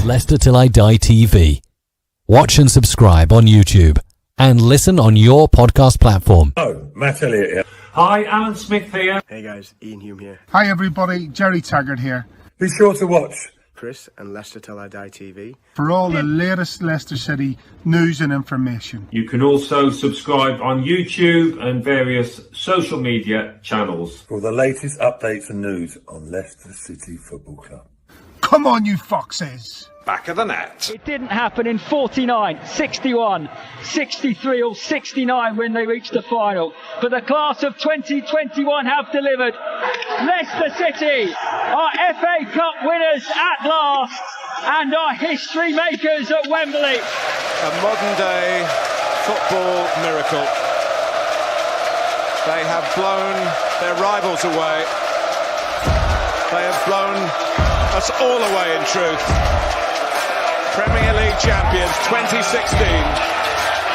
Leicester Till I Die TV. Watch and subscribe on YouTube and listen on your podcast platform. Oh, Matt Elliott here. Hi, Alan Smith here. Hey guys, Ian Hume here. Hi everybody, Jerry Taggart here. Be sure to watch Chris and Leicester Till I Die TV For all the latest Leicester City news and information. You can also subscribe on YouTube and various social media channels. for the latest updates and news on Leicester City Football Club. Come on, you foxes! Back of the net. It didn't happen in 49, 61, 63 or 69 when they reached the final. But the class of 2021 have delivered. Leicester City are FA Cup winners at last and are history makers at Wembley. A modern day football miracle. They have blown their rivals away. They have blown us all away in truth. Premier League champions 2016,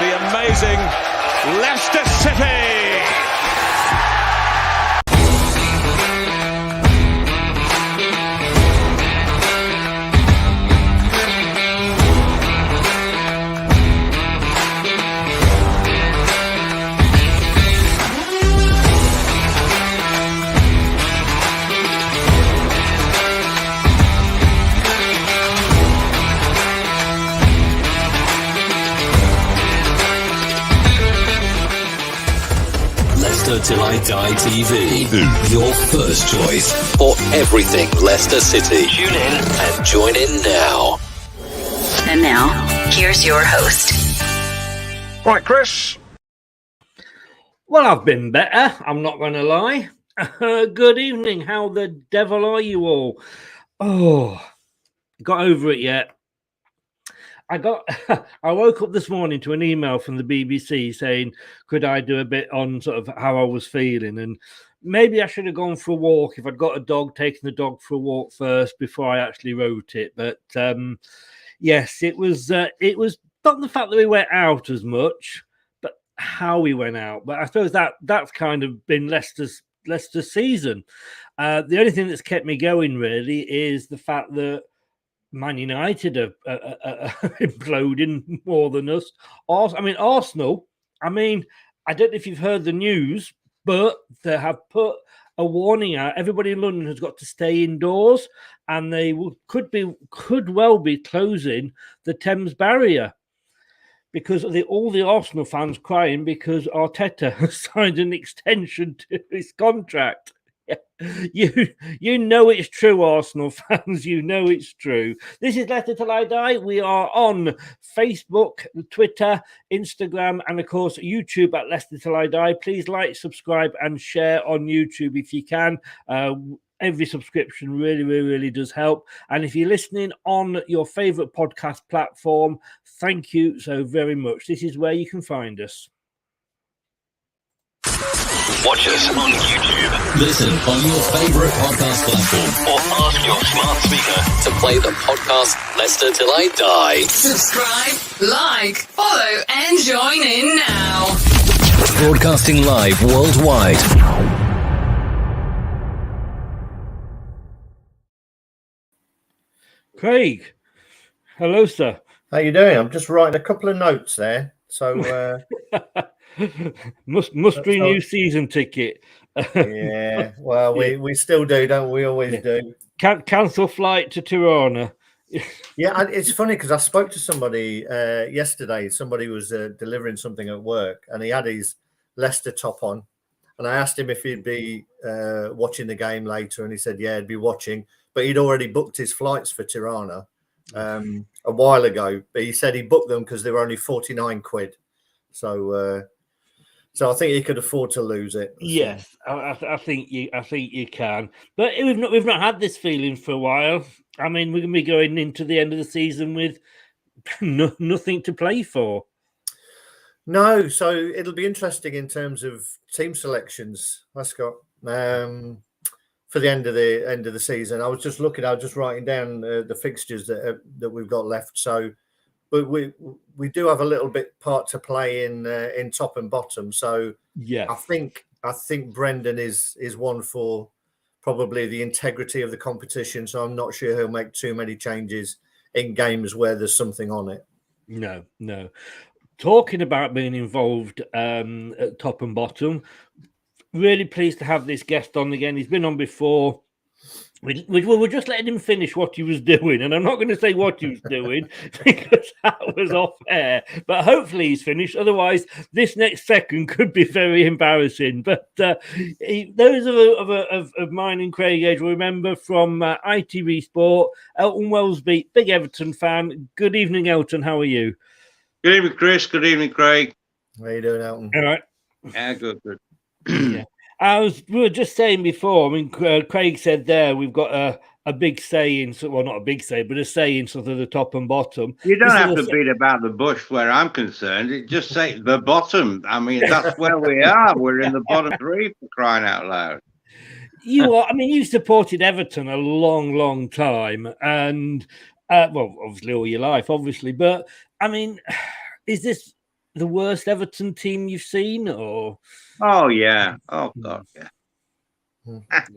the amazing Leicester City. Till I Die TV. Your first choice for everything Leicester City. Tune in and join in now. And now, here's your host. Right, Chris. Well, I've been better, I'm not going to lie. Good evening. How the devil are you all? Oh, got over it yet? I woke up this morning to an email from the BBC saying, could I do a bit on sort of how I was feeling? And maybe I should have gone for a walk if I'd got a dog, taken the dog for a walk first before I actually wrote it. But yes, it was not the fact that we went out as much, but how we went out. But I suppose that's kind of been Leicester's season. The only thing that's kept me going really is the fact that Man United are imploding more than us. Arsenal, I don't know if you've heard the news, but they have put a warning out. Everybody in London has got to stay indoors, and they could well be closing the Thames barrier because of all the Arsenal fans crying because Arteta has signed an extension to his contract. You know it's true, Arsenal fans. You know it's true. This is Leicester Till I Die. We are on Facebook, Twitter, Instagram, and of course YouTube at Leicester Till I Die. Please like, subscribe, and share on YouTube if you can. Every subscription really does help. And if you're listening on your favorite podcast platform, thank you so very much. This is where you can find us. Watch us on YouTube. Listen on your favorite podcast platform or ask your smart speaker to play the podcast Leicester Till I Die. Subscribe, like, follow, and join in now. Broadcasting live worldwide. Craig, hello, sir. How you doing? I'm just writing a couple of notes there. So must renew season ticket. Yeah, well, we still do, don't we? Always do. Cancel flight to Tirana. Yeah, it's funny because I spoke to somebody yesterday. Somebody was delivering something at work, and he had his Leicester top on. And I asked him if he'd be watching the game later, and he said, yeah, he'd be watching. But he'd already booked his flights for Tirana a while ago. But he said he booked them because they were only 49 quid. So I think you could afford to lose it. Yes, I think you can. But we've not had this feeling for a while. I mean, we're going to be going into the end of the season with nothing to play for. No, so it'll be interesting in terms of team selections, Scott. For the end of the season, I was just writing down the fixtures that we've got left. So. But we do have a little bit part to play in top and bottom. So yeah, I think Brendan is one for probably the integrity of the competition. So I'm not sure he'll make too many changes in games where there's something on it. No. Talking about being involved at top and bottom, really pleased to have this guest on again. He's been on before. We're just letting him finish what he was doing, and I'm not going to say what he was doing because that was off air, but hopefully he's finished. Otherwise, this next second could be very embarrassing. But those of mine and Craig age will remember from ITV Sport, Elton Wellesby, big Everton fan. Good evening, Elton. How are you? Good evening, Chris. Good evening, Craig. How you doing, Elton? All right. Yeah, good. Yeah. We were just saying before, I mean, Craig said there we've got a big saying, well, not a big say, but a saying sort of the top and bottom. You don't have to beat about the bush where I'm concerned. Just say the bottom. I mean, that's where we are. We're in the bottom three, for crying out loud. You supported Everton a long time, and well, obviously all your life, obviously. But I mean, is this the worst Everton team you've seen, or? Oh yeah. Oh God, yeah.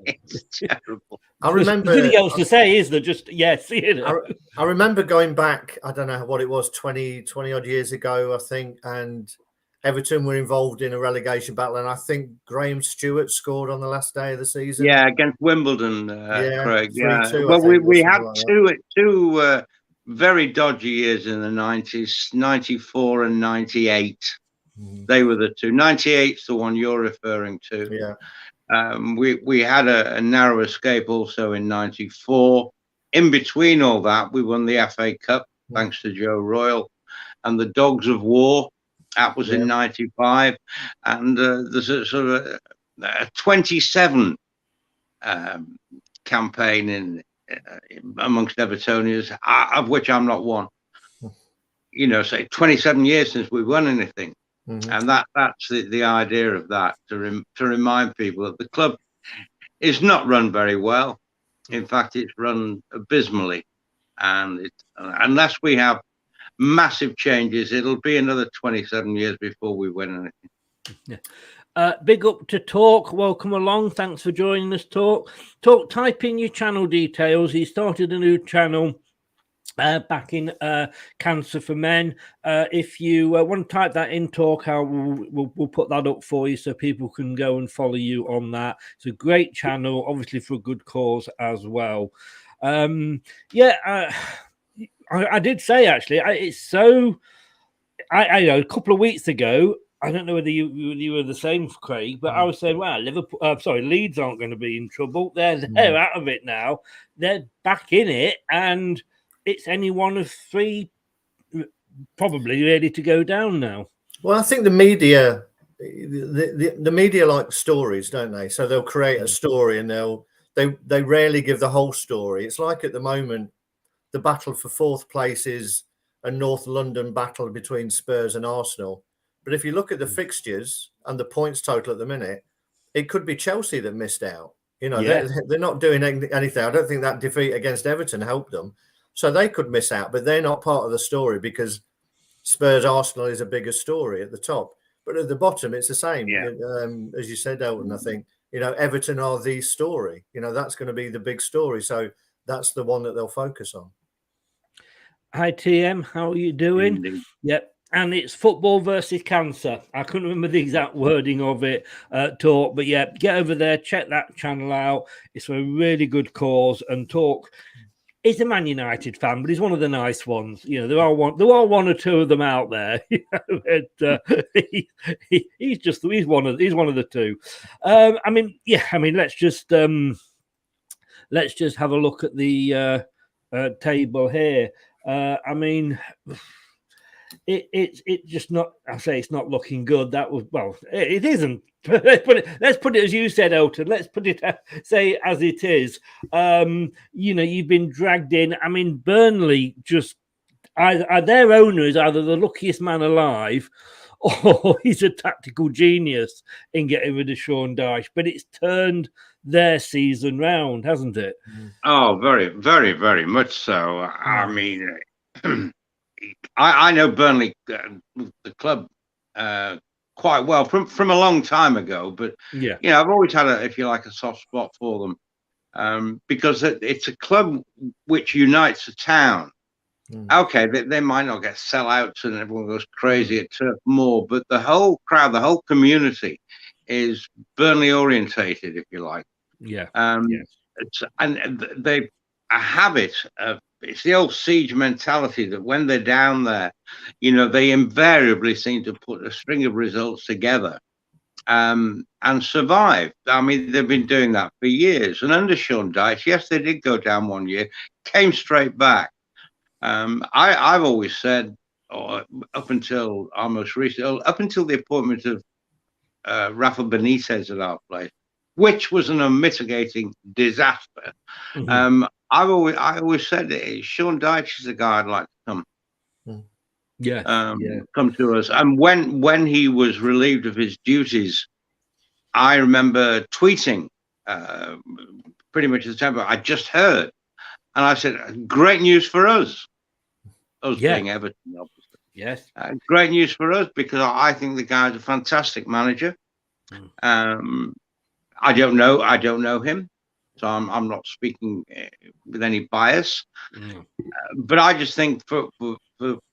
It's terrible. I remember. There's nothing else to say, is there? Just yes. I remember going back. I don't know what it was, 20 odd years ago, I think, and Everton were involved in a relegation battle, and I think Graham Stewart scored on the last day of the season. Yeah, against Wimbledon, Craig. Yeah. 3-2, Well, we had like two very dodgy years in the 90s, 94 and 98. They were the two. 98's the one you're referring to. Yeah. We had a narrow escape also in 94. In between all that, we won the FA Cup, thanks to Joe Royle, and the Dogs of War. That was in 95. And there's a sort of a 27 campaign in amongst Evertonians, of which I'm not one. Say 27 years since we won anything. And that's the idea of that, to remind people that the club is not run very well. In fact, it's run abysmally, and unless we have massive changes, it'll be another 27 years before we win anything. Big up to Talk. Welcome along. Thanks for joining us, Talk. Type in your channel details. He started a new channel back in Cancer for Men. If you want to type that in, Talk, we'll put that up for you so people can go and follow you on that. It's a great channel, obviously for a good cause as well. I did say, actually, it's so. I know a couple of weeks ago, I don't know whether you were the same, Craig, but I was saying, well, Leeds aren't going to be in trouble. They're out of it now. They're back in it, and it's any one of three probably ready to go down now. Well, I think the media like stories, don't they? So they'll create a story and they rarely give the whole story. It's like at the moment, the battle for fourth place is a North London battle between Spurs and Arsenal. But if you look at the fixtures and the points total at the minute, it could be Chelsea that missed out. They're not doing anything. I don't think that defeat against Everton helped them. So they could miss out, but they're not part of the story because Spurs Arsenal is a bigger story at the top. But at the bottom, it's the same. Yeah. As you said, Elton, I think, Everton are the story. That's going to be the big story. So that's the one that they'll focus on. Hi, TM. How are you doing? Indeed. Yep. And it's football versus cancer. I couldn't remember the exact wording of it, Talk. But yeah, get over there, check that channel out. It's a really good cause. And Talk, he's a Man United fan, but he's one of the nice ones. There are one or two of them out there. He's one of the two. Let's just have a look at the table here. It's just not. I say it's not looking good. It isn't. Let's put it as you said, Elton. Let's put it say as it is. You've been dragged in. I mean, Burnley their owner is either the luckiest man alive, or he's a tactical genius in getting rid of Sean Dyche. But it's turned their season round, hasn't it? Oh, very, very, very much so. I mean, I know Burnley, the club, quite well from a long time ago. But I've always had a soft spot for them, because it's a club which unites a town. Okay, they might not get sellouts and everyone goes crazy at Turf Moor, but the whole crowd, the whole community is Burnley orientated, if you like. Yeah. And they a habit of, it's the old Siege mentality that when they're down there, they invariably seem to put a string of results together and survive. I mean, they've been doing that for years. And under Sean Dyche, yes, they did go down one year, came straight back. I've always said, up until almost recently, up until the appointment of Rafa Benitez at our place, which was an unmitigating disaster. I always said that Sean Dyche is the guy I'd like to come. Come to us. And when he was relieved of his duties, I remember tweeting pretty much at the time, I just heard. And I said, great news for us. Us being Everton, obviously. Yes. Great news for us, because I think the guy's a fantastic manager. I don't know him, so I'm not speaking with any bias. But I just think for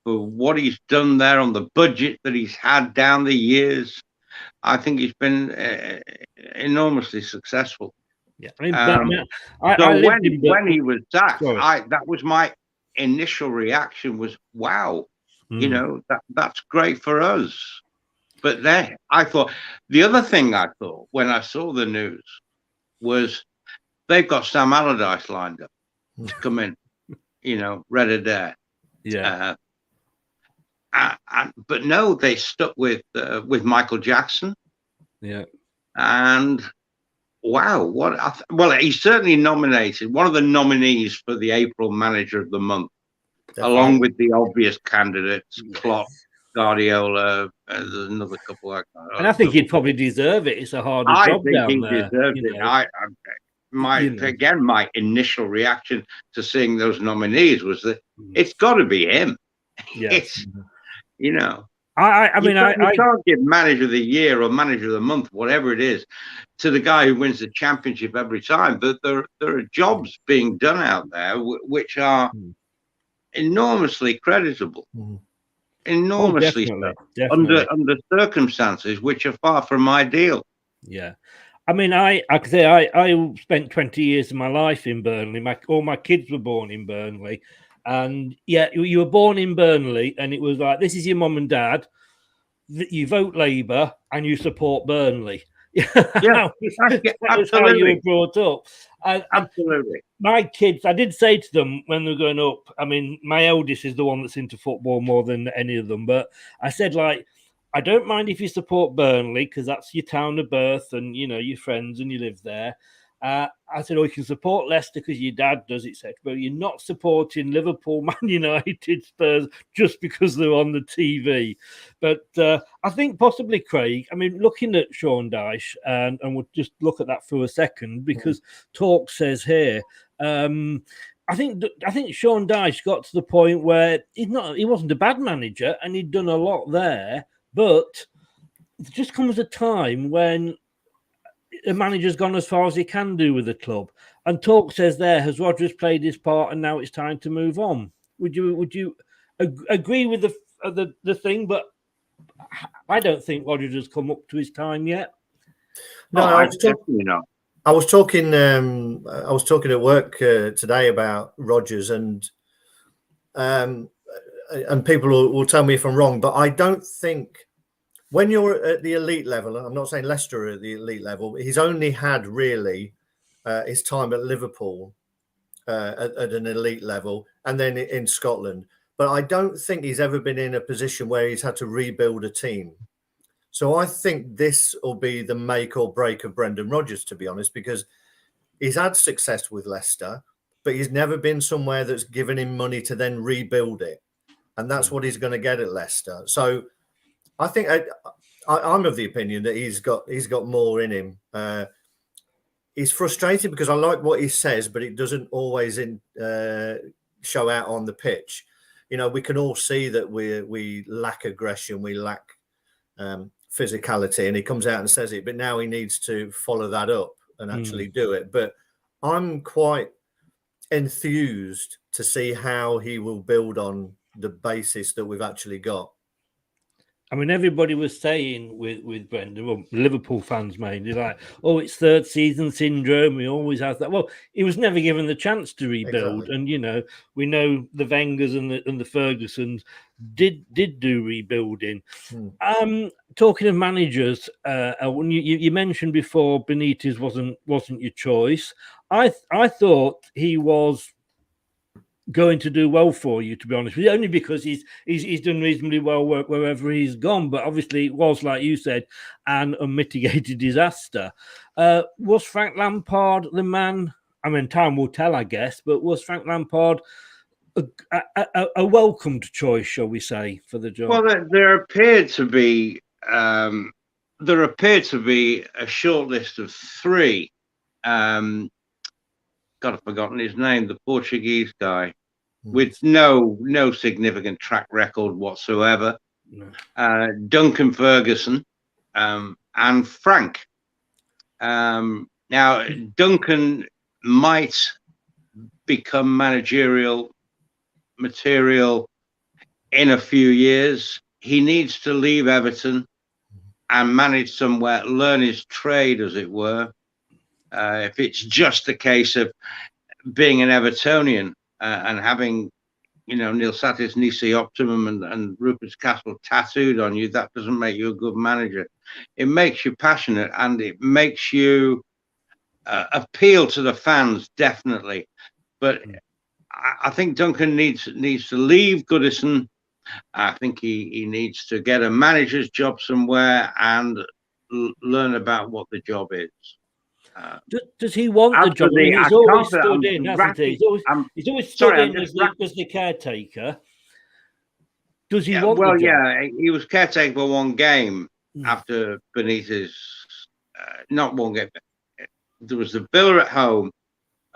what he's done there on the budget that he's had down the years, I think he's been enormously successful. Yeah, I mean, when he was sacked, that was my initial reaction was, wow, that's great for us. But then I thought, the other thing I thought when I saw the news was they've got Sam Allardyce lined up to come in, red Adair. Yeah. But no, they stuck with Michael Jackson. Yeah. And wow, well, he's certainly nominated, one of the nominees for the April Manager of the Month, along with the obvious candidates, Klopp, Guardiola, there's another couple. And I think he'd probably deserve it. It's a harder job down there. Deserved it. My initial reaction to seeing those nominees was that it's got to be him. Yes. You can't give Manager of the Year or Manager of the Month, whatever it is, to the guy who wins the championship every time. But there are jobs being done out there which are enormously creditable, enormously definitely. under circumstances which are far from ideal. Yeah. I mean, I spent 20 years of my life in Burnley. All my kids were born in Burnley. And you were born in Burnley, and it was like, this is your mum and dad. You vote Labour and you support Burnley. Yeah, that's how you were brought up. Absolutely. My kids, I did say to them when they were growing up, I mean, my eldest is the one that's into football more than any of them, but I said, I don't mind if you support Burnley because that's your town of birth and, your friends and you live there. I said, you can support Leicester because your dad does, etc. But you're not supporting Liverpool, Man United, Spurs just because they're on the TV. But I think possibly, Craig, I mean, looking at Sean Dyche, and we'll just look at that for a second, because Talk says here, I think Sean Dyche got to the point where he wasn't a bad manager and he'd done a lot there, but there just comes a time when the manager's gone as far as he can do with the club. And Talk says there, has Rodgers played his part and now it's time to move on? Would you agree with the thing? But I don't think Rodgers has come up to his time yet. No, I was talking at work today about Rodgers, and people will tell me if I'm wrong, but I don't think, when you're at the elite level, I'm not saying Leicester are at the elite level, he's only had really his time at Liverpool at an elite level, and then in Scotland. But I don't think he's ever been in a position where he's had to rebuild a team. So I think this will be the make or break of Brendan Rodgers, to be honest, because he's had success with Leicester, but he's never been somewhere that's given him money to then rebuild it. And that's what he's going to get at Leicester. So I think I'm of the opinion that he's got more in him. He's frustrated because I like what he says, but it doesn't always show out on the pitch. We can all see that we lack aggression, we lack physicality, and he comes out and says it. But now he needs to follow that up and actually do it. But I'm quite enthused to see how he will build on the basis that we've actually got. I mean, everybody was saying with Brendan, well, Liverpool fans mainly, like, oh, it's third season syndrome. He always has that. Well, he was never given the chance to rebuild. Exactly. And, you know, we know the Wengers and the Fergusons did do rebuilding. Talking of managers, when you mentioned before Benitez wasn't your choice. I thought he was going to do well for you, to be honest with you, only because he's done reasonably well wherever he's gone. But obviously it was, like you said, an unmitigated disaster. Was Frank Lampard the man? I mean, time will tell, I guess, but was Frank Lampard a welcomed choice, shall we say, for the job? Well, there appeared to be a short list of three. God, I've forgotten his name, the Portuguese guy, with no significant track record whatsoever. No. Duncan Ferguson and Frank. Now, Duncan might become managerial material in a few years. He needs to leave Everton and manage somewhere, learn his trade, as it were. If it's just a case of being an Evertonian and having, you know, Neil Satis, Nisi Optimum and Rupert's Castle tattooed on you, that doesn't make you a good manager. It makes you passionate and it makes you appeal to the fans, definitely. But I think Duncan needs to leave Goodison. I think he needs to get a manager's job somewhere and learn about what the job is. Does he want the job? I mean, he's always stood in, hasn't he? He's always stood in as the caretaker. Does he want the job? Well, yeah, he was caretaker for one game after Benitez. Not one game. There was the Villa at home,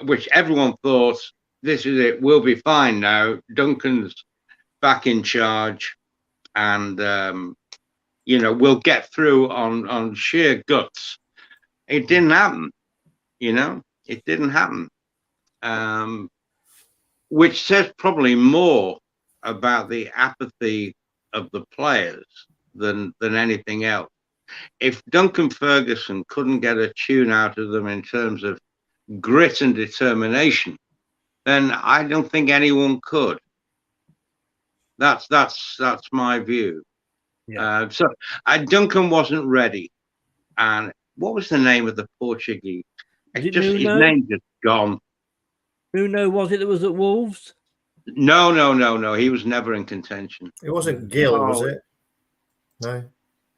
which everyone thought, this is it, we'll be fine now. Duncan's back in charge, and you know, we'll get through on sheer guts. It didn't happen, you know. It didn't happen, which says probably more about the apathy of the players than anything else. If Duncan Ferguson couldn't get a tune out of them in terms of grit and determination, then I don't think anyone could. That's my view. Yeah. So Duncan wasn't ready, and what was the name of the Portuguese? His name just gone. Nuno, was it that was at Wolves? No. He was never in contention. It wasn't Gil, was it? No.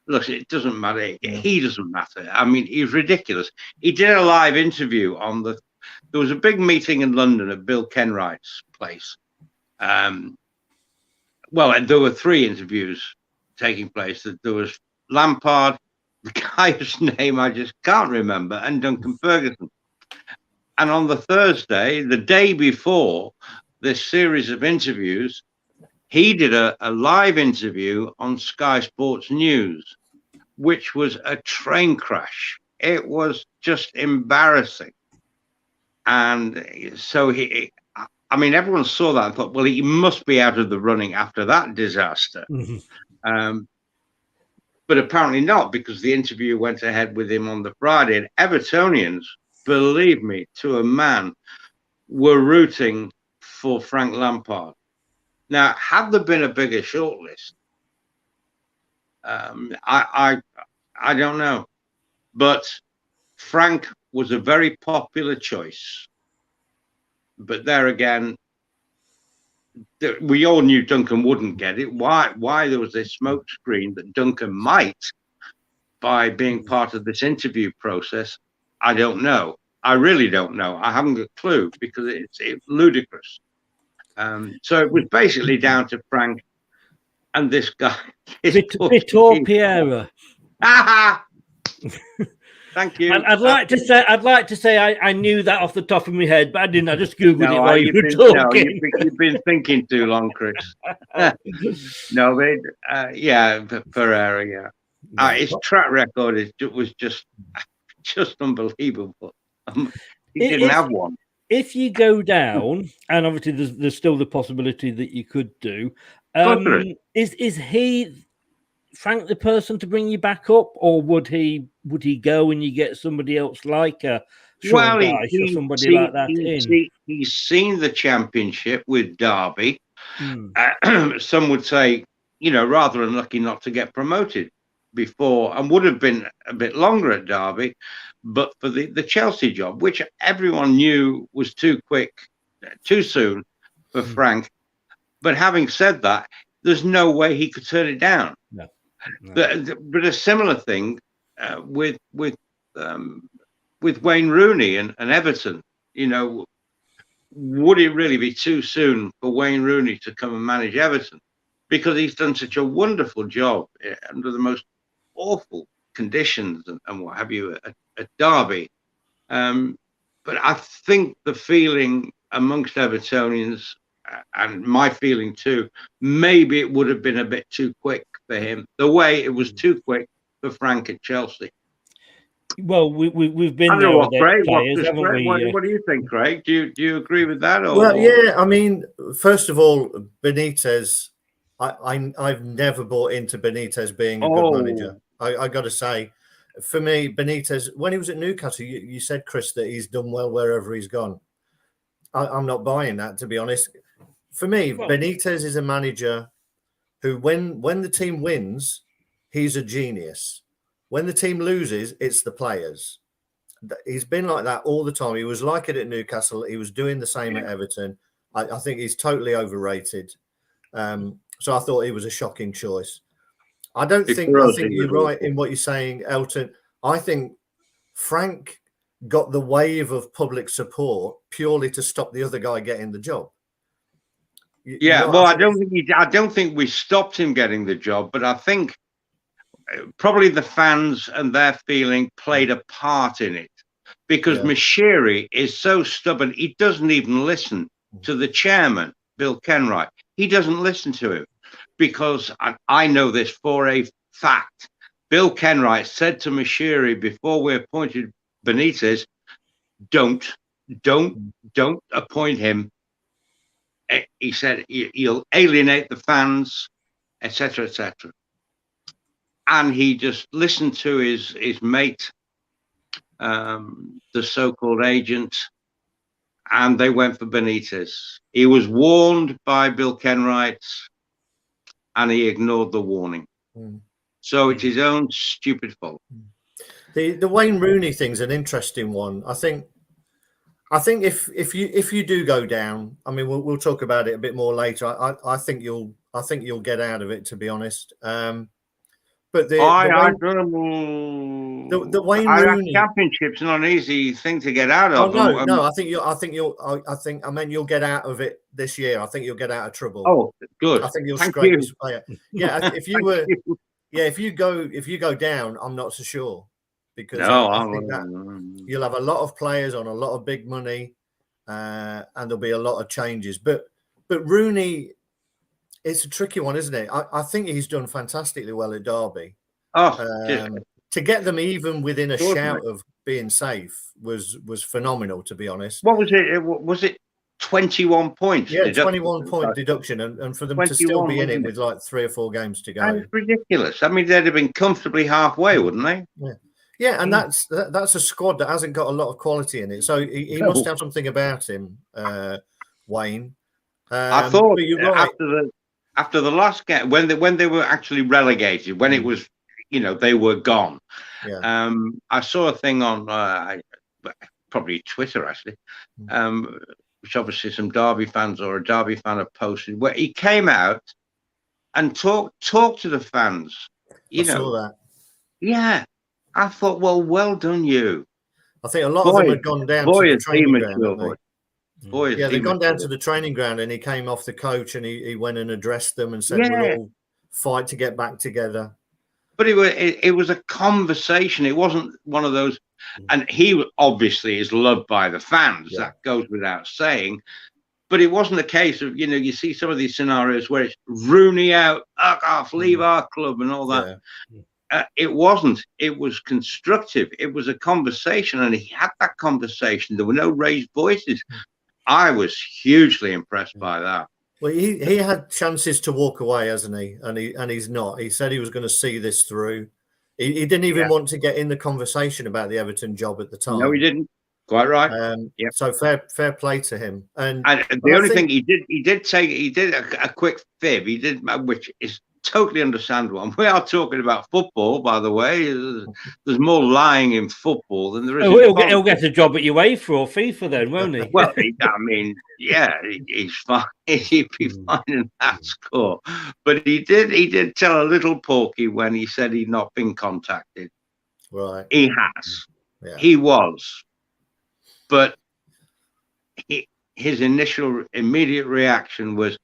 Look, it doesn't matter. He doesn't matter. I mean, he's ridiculous. He did a live interview on there was a big meeting in London at Bill Kenwright's place. Well, and there were three interviews taking place. There was Lampard, the guy's name I just can't remember, and Duncan Ferguson. And on the Thursday, the day before this series of interviews, he did a live interview on Sky Sports News, which was a train crash. It was just embarrassing. And so everyone saw that and thought, well, he must be out of the running after that disaster. But apparently not, because the interview went ahead with him on the Friday. And Evertonians, believe me, to a man, were rooting for Frank Lampard. Now, had there been a bigger shortlist, I don't know. But Frank was a very popular choice. But there again, we all knew Duncan wouldn't get it. Why there was this smoke screen that Duncan might, by being part of this interview process, I don't know. I really don't know. I haven't got a clue, because it's ludicrous. So it was basically down to Frank and this guy. Vitor Pereira. Thank you. I'd like to say I knew that off the top of my head, but I didn't. I just googled it while you were talking. No, you've been thinking too long, Chris. No, but Pereira. Yeah, his track record was just unbelievable. He didn't have one. if you go down, and obviously there's still the possibility that you could do, is he Frank the person to bring you back up, or would he go and you get somebody else like a Sean Dyche or somebody like that in? He's seen the Championship with Derby. Some would say, rather unlucky not to get promoted before, and would have been a bit longer at Derby, but for the Chelsea job, which everyone knew was too quick, too soon for Frank. But having said that, there's no way he could turn it down. No. But a similar thing with Wayne Rooney and Everton. Would it really be too soon for Wayne Rooney to come and manage Everton? Because he's done such a wonderful job under the most awful conditions and what have you at Derby. But I think the feeling amongst Evertonians, and my feeling too, maybe it would have been a bit too quick for him, the way it was too quick for Frank at Chelsea. Well, we've been there with Craig, players, haven't we? What do you think, Craig? Do you agree with that? Or? Well, yeah. I mean, first of all, Benitez. I've never bought into Benitez being a good manager. I got to say, for me, Benitez, when he was at Newcastle, you said, Chris, that he's done well wherever he's gone. I'm not buying that, to be honest. For me, Benitez is a manager who, when the team wins, he's a genius. When the team loses, it's the players. He's been like that all the time. He was like it at Newcastle. He was doing the same at Everton. I think he's totally overrated. So I thought he was a shocking choice. I think you're right in what you're saying, Elton. I think Frank got the wave of public support purely to stop the other guy getting the job. I don't think we stopped him getting the job, but I think probably the fans and their feeling played a part in it, because Moshiri is so stubborn. He doesn't even listen to the chairman, Bill Kenwright. He doesn't listen to him, because I know this for a fact. Bill Kenwright said to Moshiri before we appointed Benitez, don't appoint him. He said he'll alienate the fans, etc., etc. And he just listened to his mate, the so-called agent, and they went for Benitez. He was warned by Bill Kenwright, and he ignored the warning. So it's his own stupid fault. The Wayne Rooney thing's an interesting one. I think if you do go down, I mean, we'll talk about it a bit more later. I think you'll get out of it, to be honest. But the Wayne Rooney Championship's not an easy thing to get out of. I mean, you'll get out of it this year. I think you'll get out of trouble. Oh, good. I think you'll scrape this player. Yeah, if you go down, I'm not so sure, because I think that you'll have a lot of players on a lot of big money, and there'll be a lot of changes. But Rooney, it's a tricky one, isn't it? I think he's done fantastically well at Derby. To get them even within a shout of being safe was phenomenal, to be honest. What was it? Was it 21 points? Yeah, 21-point deduction, and for them to still be in it with like 3 or 4 games to go. That's ridiculous. I mean, they'd have been comfortably halfway, wouldn't they? Yeah, and that's a squad that hasn't got a lot of quality in it. So he must have something about him, Wayne. I thought after the last game, when they were actually relegated, when it was, they were gone. Yeah. I saw a thing on probably Twitter actually, which obviously some Derby fans or a Derby fan have posted, where he came out and talked to the fans. I saw that. Yeah, I thought, well done you. I think a lot of them had gone down to the training ground. They've gone down to the training ground, and he came off the coach and he went and addressed them and said, we'll all fight to get back together. But it was a conversation. It wasn't one of those, and he obviously is loved by the fans. That goes without saying. But it wasn't a case of, you see some of these scenarios where it's Rooney out, off, leave our club and all that. it wasn't. It was constructive. It was a conversation, and he had that conversation. There were no raised voices. I was hugely impressed by that. Well, he had chances to walk away, hasn't he? And he's not. He said he was going to see this through. He didn't even want to get in the conversation about the Everton job at the time. No, he didn't. Quite right. So fair play to him. And the only thing he did a quick fib. He did, which is totally understandable. And we are talking about football, by the way. There's more lying in football than there is. He'll get a job at UEFA or FIFA then, won't he? Well, I mean, yeah, he's fine. He'd be fine in that score. But he did tell a little porky when he said he'd not been contacted. Right. He has. Yeah. He was. But his immediate reaction was,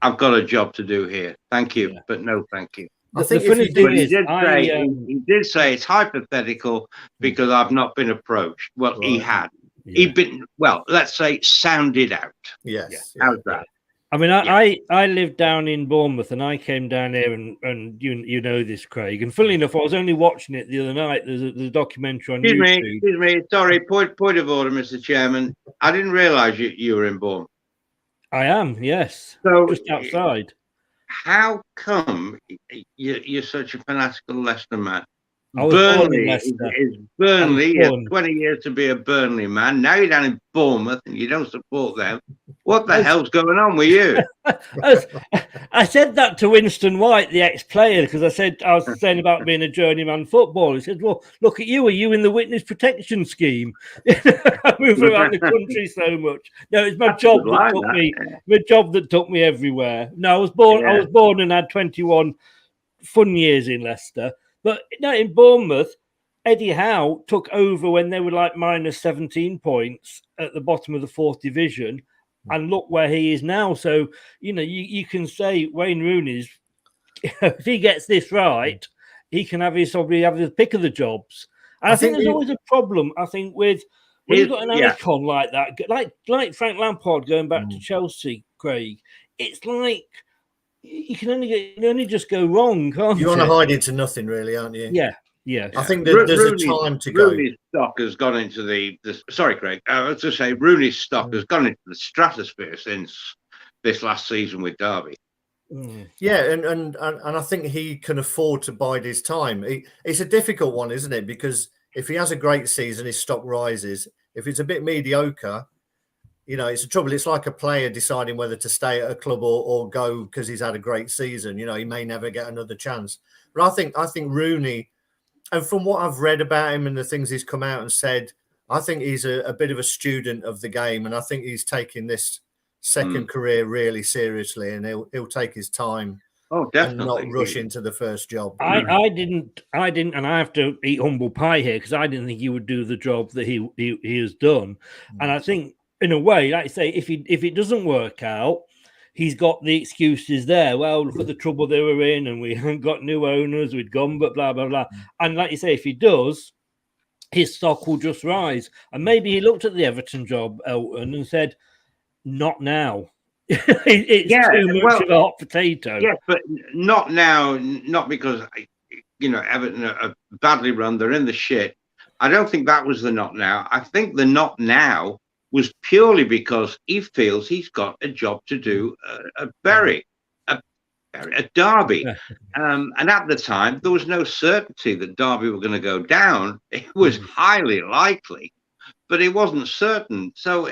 "I've got a job to do here. Thank you, but no, thank you." I think he did say it's hypothetical because I've not been approached. Well, he had. He'd been, well, let's say, sounded out. Yes. How's that? I mean, I lived down in Bournemouth, and I came down here, and you know this, Craig. And funnily enough, I was only watching it the other night. There's a documentary on YouTube. Excuse me. Sorry. Point of order, Mr. Chairman. I didn't realise you were in Bournemouth. I am, yes. So just outside. How come you're such a fanatical Leicester man? Burnley is Burnley. You have 20 years to be a Burnley man. Now you're down in Bournemouth and you don't support them. What the hell's going on with you? I said that to Winston White, the ex-player, because I was saying about being a journeyman footballer. He said, "Well, look at you. Are you in the witness protection scheme?" I move around the country so much. No, it's my job that took me. My job that took me everywhere. No, I was born. I was born and had 21 fun years in Leicester. But no, in Bournemouth, Eddie Howe took over when they were like minus 17 points at the bottom of the 4th division. And look where he is now. So, you can say Wayne Rooney's, if he gets this right, he can probably have the pick of the jobs. And I think there's always a problem, I think, with when you've got an icon like that, like Frank Lampard going back to Chelsea, Craig, it's like you can only just go wrong, can't you? You want to hide into nothing, really, aren't you? Yeah. I think there's a time to go. Rooney's stock has gone into the sorry, Craig. I was to say Rooney's stock has gone into the stratosphere since this last season with Derby. Yeah, and I think he can afford to bide his time. It's a difficult one, isn't it? Because if he has a great season, his stock rises. If it's a bit mediocre, it's a trouble. It's like a player deciding whether to stay at a club or go because he's had a great season. He may never get another chance. But I think Rooney, and from what I've read about him and the things he's come out and said, I think he's a bit of a student of the game, and I think he's taking this second career really seriously, and he'll take his time. Oh, definitely. And not rush into the first job. I didn't, and I have to eat humble pie here because I didn't think he would do the job that he has done. And I think, in a way, like I say, if it doesn't work out, he's got the excuses there. Well, look at the trouble they were in, and we haven't got new owners. We'd gone, but blah blah blah. And like you say, if he does, his stock will just rise. And maybe he looked at the Everton job, Elton, and said, "Not now." It's too much of a hot potato. Yes, but not now. Not because Everton are badly run. They're in the shit. I don't think that was the not now. I think the not now was purely because he feels he's got a job to do at Derby. And at the time, there was no certainty that Derby were going to go down. It was highly likely, but it wasn't certain. So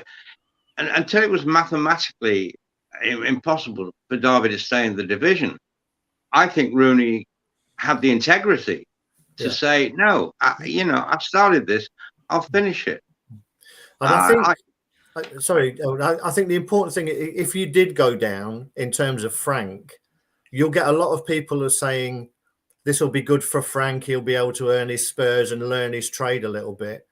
until it was mathematically impossible for Derby to stay in the division, I think Rooney had the integrity to say, no, I've started this, I'll finish it. And I think, I think the important thing, if you did go down in terms of Frank, you'll get a lot of people who are saying this will be good for Frank. He'll be able to earn his spurs and learn his trade a little bit.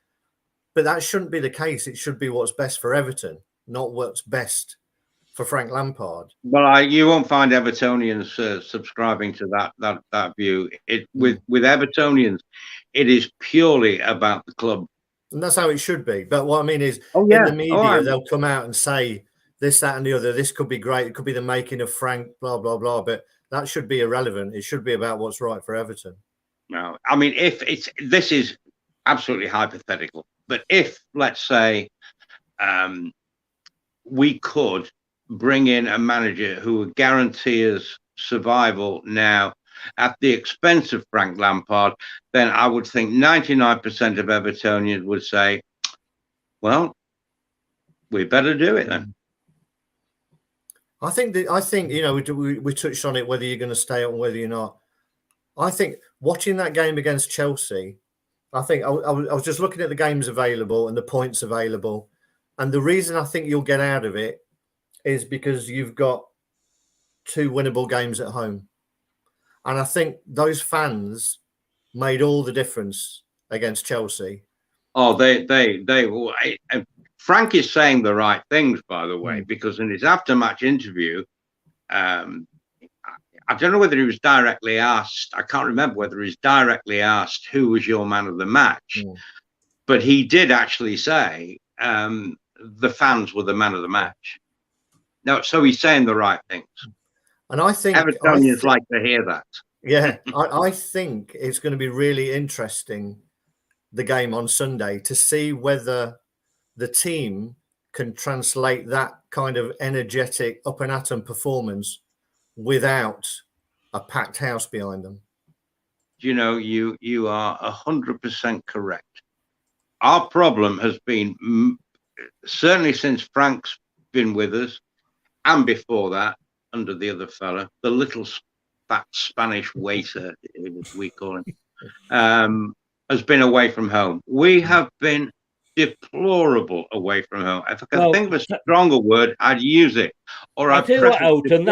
But that shouldn't be the case. It should be what's best for Everton, not what's best for Frank Lampard. Well, you won't find Evertonians subscribing to that view. With Evertonians, it is purely about the club. And that's how it should be. But what I mean is, in the media, they'll come out and say this, that, and the other. This could be great. It could be the making of Frank, blah, blah, blah. But that should be irrelevant. It should be about what's right for Everton. No. I mean, this is absolutely hypothetical, but if, let's say, we could bring in a manager who would guarantee us survival now at the expense of Frank Lampard, then I would think 99% of Evertonians would say, well, we better do it then. I think we touched on it, whether you're going to stay up and whether you're not. I think watching that game against Chelsea, I was just looking at the games available and the points available. And the reason I think you'll get out of it is because you've got 2 winnable games at home. And I think those fans made all the difference against Chelsea. Oh, they will. Frank is saying the right things, by the way, because in his after-match interview, I don't know whether he was directly asked. I can't remember whether he's directly asked who was your man of the match, but he did actually say the fans were the man of the match. No, so he's saying the right things. And I think Evertonians like to hear that. Yeah, I think it's going to be really interesting, the game on Sunday, to see whether the team can translate that kind of energetic, up and atom performance without a packed house behind them. You know, you are 100% correct. Our problem has been, certainly since Frank's been with us, and before that, under the other fella, the little fat Spanish waiter, as we call him, has been away from home. We have been deplorable away from home. If I can think of a stronger word, I'd use it. Or I'll tell you what, Elton,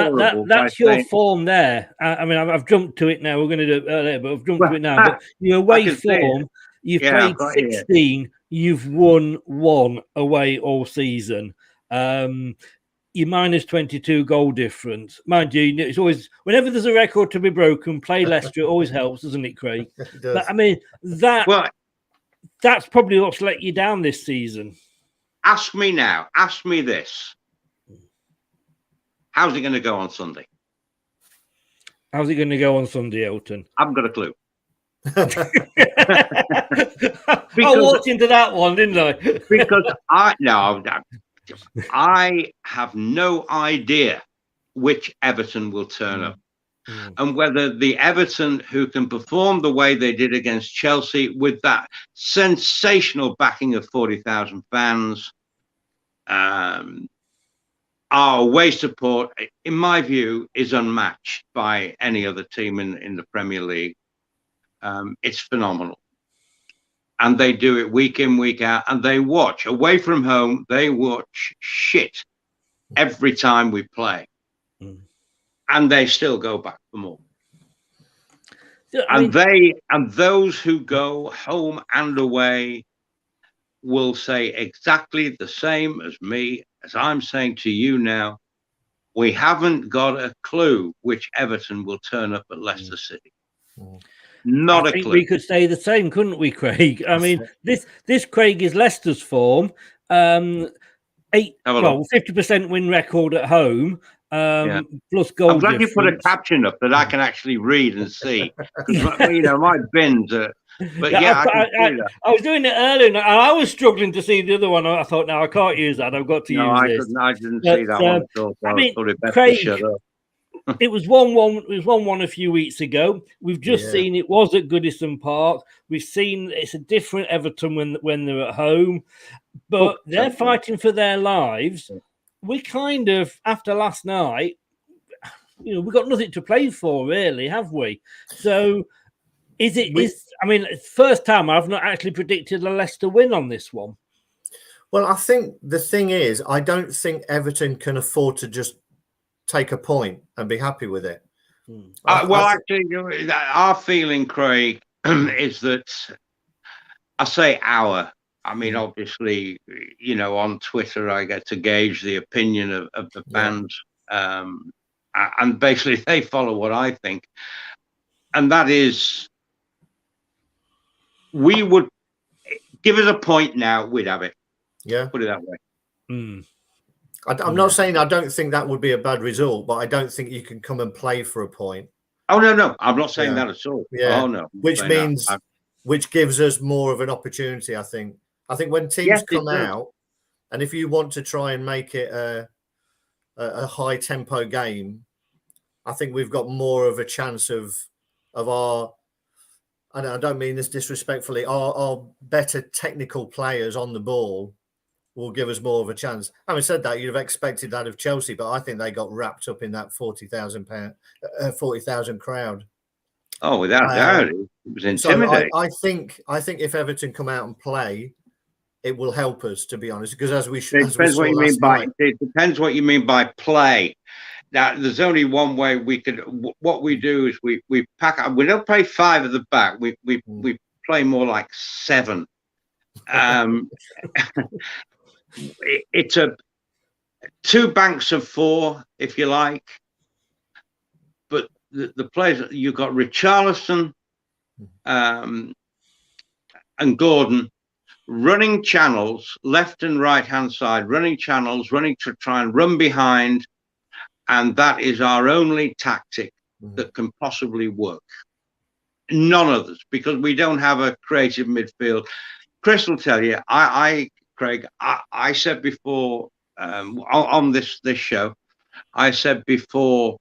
that's your form there. I mean, I've jumped to it now. We're going to do it later, but I've jumped to it now. But your away form, you've played 16, you've won 1 away all season. Your minus 22 goal difference. Mind you, it's always, whenever there's a record to be broken, play Leicester, it always helps, doesn't it, Craig? It does. But I mean, that's probably what's let you down this season. Ask me now. Ask me this. How's it going to go on Sunday? How's it going to go on Sunday, Elton? I haven't got a clue. I walked into that one, didn't I? Because I have no idea which Everton will turn up. And whether the Everton who can perform the way they did against Chelsea with that sensational backing of 40,000 fans, our away support, in my view, is unmatched by any other team in the Premier League. It's phenomenal. And they do it week in, week out, and they watch. Away from home, they watch shit every time we play. And they still go back for more. And those who go home and away will say exactly the same as me, as I'm saying to you now. We haven't got a clue which Everton will turn up at Leicester City. Not a clue. We could say the same, couldn't we, Craig? I mean, this Craig is Leicester's form. 50% win record at home. Plus goal. I'm glad you put a caption up that I can actually read and see. My bins are. But I was doing it earlier, and I was struggling to see the other one. I thought, no, I can't use that. I've got to use this. I didn't see that one at all. So I mean, Craig, it was 1-1. It was 1-1 a few weeks ago. We've just seen it was at Goodison Park. We've seen it's a different Everton when they're at home, but they're fighting for their lives. We kind of, after last night, we've got nothing to play for, really, have we? So, first time I've not actually predicted a Leicester win on this one. Well, I think the thing is, I don't think Everton can afford to just take a point and be happy with it. Actually, our feeling, Craig, is that I mean, obviously, on Twitter, I get to gauge the opinion of the fans. And basically, they follow what I think. And that is, we would give us a point now, we'd have it. Yeah. Put it that way. I'm not saying I don't think that would be a bad result, but I don't think you can come and play for a point. Oh no, I'm not saying that at all. Yeah. Oh no, which means which gives us more of an opportunity. I think when teams come out, and if you want to try and make it a high tempo game, I think we've got more of a chance of our. And I don't mean this disrespectfully. Our better technical players on the ball will give us more of a chance. Having said that, you'd have expected that of Chelsea, but I think they got wrapped up in that 40,000 crowd. Oh, without doubt, it was intimidating. So I think if Everton come out and play, it will help us, to be honest. Because it depends what you mean by play. Now, there's only one way we could. What we do is we pack up. We don't play 5 at the back. We play more like 7. It's a 2 banks of 4, if you like. But the players, you've got Richarlison and Gordon running channels, left and right hand side, running channels, running to try and run behind. And that is our only tactic that can possibly work. None others, because we don't have a creative midfield. Chris will tell you, Craig, I said before on this show, I said before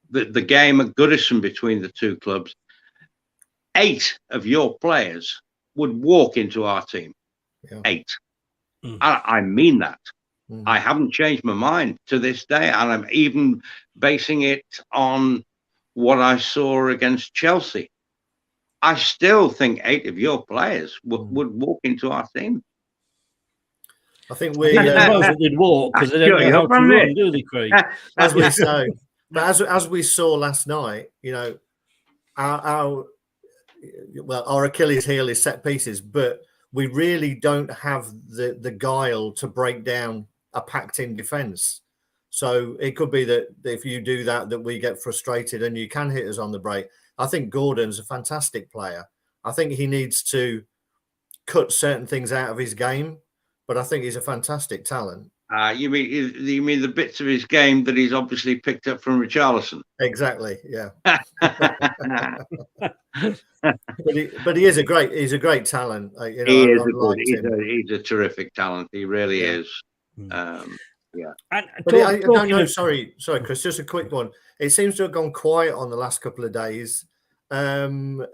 the game at Goodison between the 2 clubs, 8 of your players would walk into our team. 8. I mean that. I haven't changed my mind to this day, and I'm even basing it on what I saw against Chelsea. I still think 8 of your players would walk into our team. I think most did walk because they don't know how to run, do they, Craig? As we say, but as we saw last night, our Achilles heel is set pieces, but we really don't have the guile to break down a packed-in defence. So it could be that if you do that we get frustrated and you can hit us on the break. I think Gordon's a fantastic player. I think he needs to cut certain things out of his game, but I think he's a fantastic talent. You mean the bits of his game that he's obviously picked up from Richarlison? Exactly, yeah. but he is a great talent. He's a terrific talent. He really is. Yeah. Sorry, Chris. Just a quick one. It seems to have gone quiet on the last couple of days. The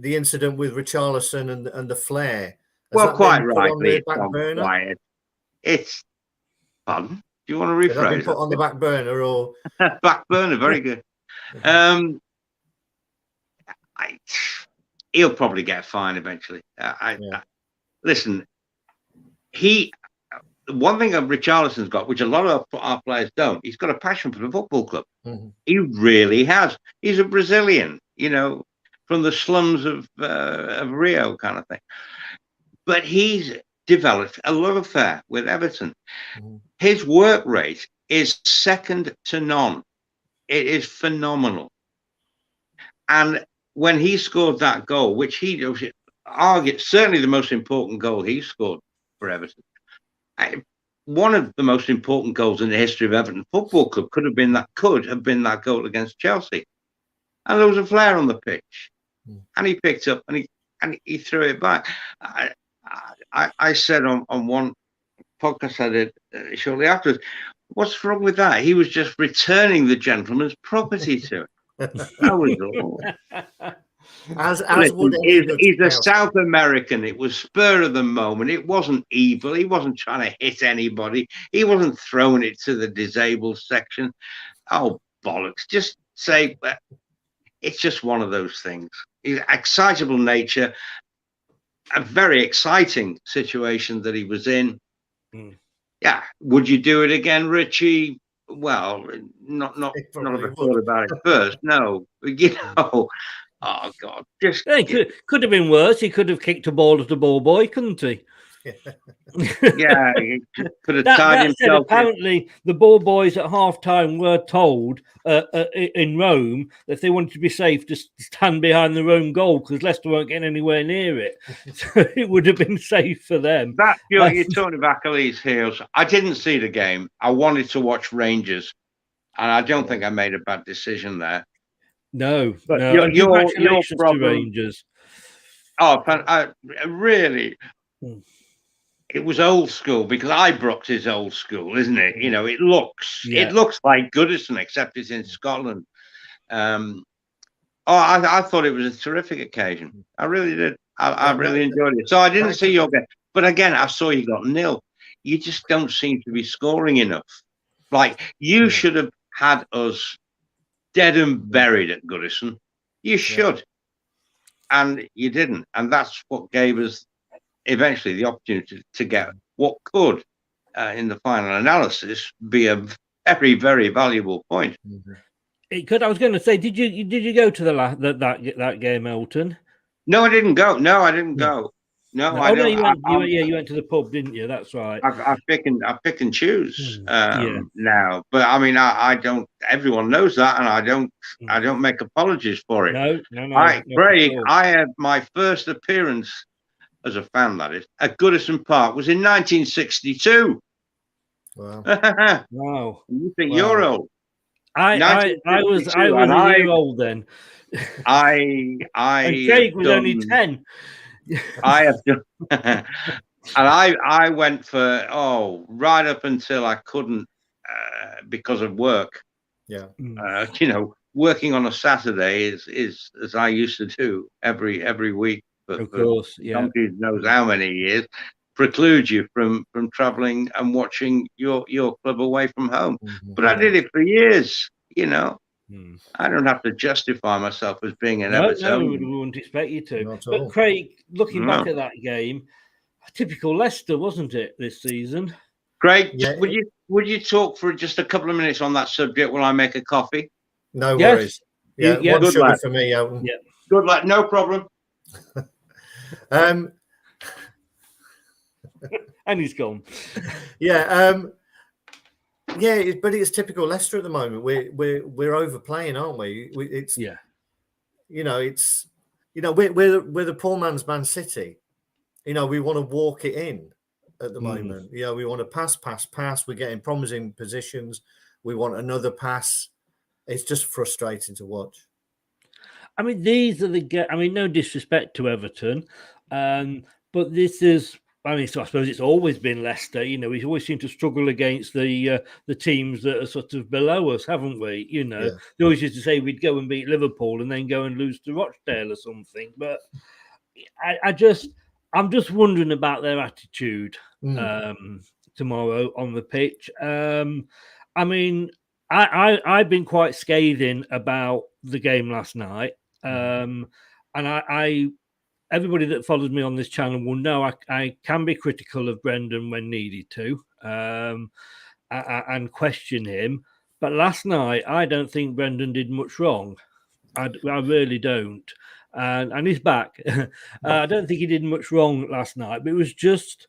incident with Richarlison and the flare. Well, quite rightly, quiet. It's pardon. Do you want to rephrase? Been put on the back burner or back burner? Very good. He'll probably get fined eventually. Listen, one thing that Richarlison's got, which a lot of our players don't, he's got a passion for the football club. He really has. He's a Brazilian, from the slums of Rio kind of thing. But he's developed a love affair with Everton. His work rate is second to none. It is phenomenal. And when he scored that goal, which he argued certainly the most important goal he scored for Everton, one of the most important goals in the history of Everton Football Club could have been that goal against Chelsea. And there was a flare on the pitch, and he picked up and he threw it back. I said on one podcast I did shortly afterwards, what's wrong with that? He was just returning the gentleman's property to him. That was all. He's a South American. It was spur of the moment. It wasn't evil. He wasn't trying to hit anybody. He wasn't throwing it to the disabled section. Oh, bollocks. Just say it's just one of those things. He's excitable nature. A very exciting situation that he was in. Yeah. Would you do it again, Richie? Well, not if I thought about it first. No. Oh God! Could have been worse. He could have kicked a ball at the ball boy, couldn't he? Yeah, he could have tied himself. Apparently, the ball boys at half-time were told in Rome that if they wanted to be safe, to stand behind their own goal because Leicester weren't getting anywhere near it. So it would have been safe for them. You're talking about Achilles' heels. I didn't see the game. I wanted to watch Rangers, and I don't think I made a bad decision there. No, But no. And your congratulations problem, to Rangers. Oh, really. Mm. It was old school because Ibrox is old school, isn't it? You know, it looks like Goodison, except it's in Scotland. I thought it was a terrific occasion. I really did. I really enjoyed it. So I didn't see your game, but again, I saw you got 0. You just don't seem to be scoring enough. Like you should have had us dead and buried at Goodison. You should, and you didn't, and that's what gave us eventually the opportunity to get what could, in the final analysis, be a very, very valuable point. It could. I was going to say, did you go to that game, Elton? No, I didn't go. No, I didn't go. No, I don't. You went to the pub, didn't you? That's right. I pick and choose now, but I mean, I don't. Everyone knows that, and I don't make apologies for it. No. Craig, I had my first appearance as a fan, that is, at Goodison Park was in 1962. Wow! Wow! You think you're old? I was a year old then. And Craig was only 10. I have done, and I went for right up until I couldn't because of work. Yeah. You know, working on a Saturday is as I used to do every week. But of course, donkey knows how many years precludes you from traveling and watching your club away from home. But I did it for years. You know. I don't have to justify myself as being an Everton. No, we wouldn't expect you to. But Craig, looking back at that game, typical Leicester, wasn't it, this season? Craig, would you talk for just a couple of minutes on that subject while I make a coffee? No worries. Yeah, one good sugar lad. for me. Elton. Yeah, good luck. No problem. And he's gone. But it's typical Leicester at the moment. We're overplaying, aren't we? We're the poor man's Man City. You know, we want to walk it in at the moment. You know, we want to pass. We're getting promising positions. We want another pass. It's just frustrating to watch. I mean, no disrespect to Everton, but this is. I mean, so I suppose it's always been Leicester. You know, we always seem to struggle against the teams that are sort of below us, haven't we? You know, they always used to say we'd go and beat Liverpool and then go and lose to Rochdale or something. But I'm just wondering about their attitude tomorrow on the pitch. I mean, I've been quite scathing about the game last night, and everybody that follows me on this channel will know I can be critical of Brendan when needed to, and question him. But last night, I don't think Brendan did much wrong. I really don't. And he's back. I don't think he did much wrong last night, but it was just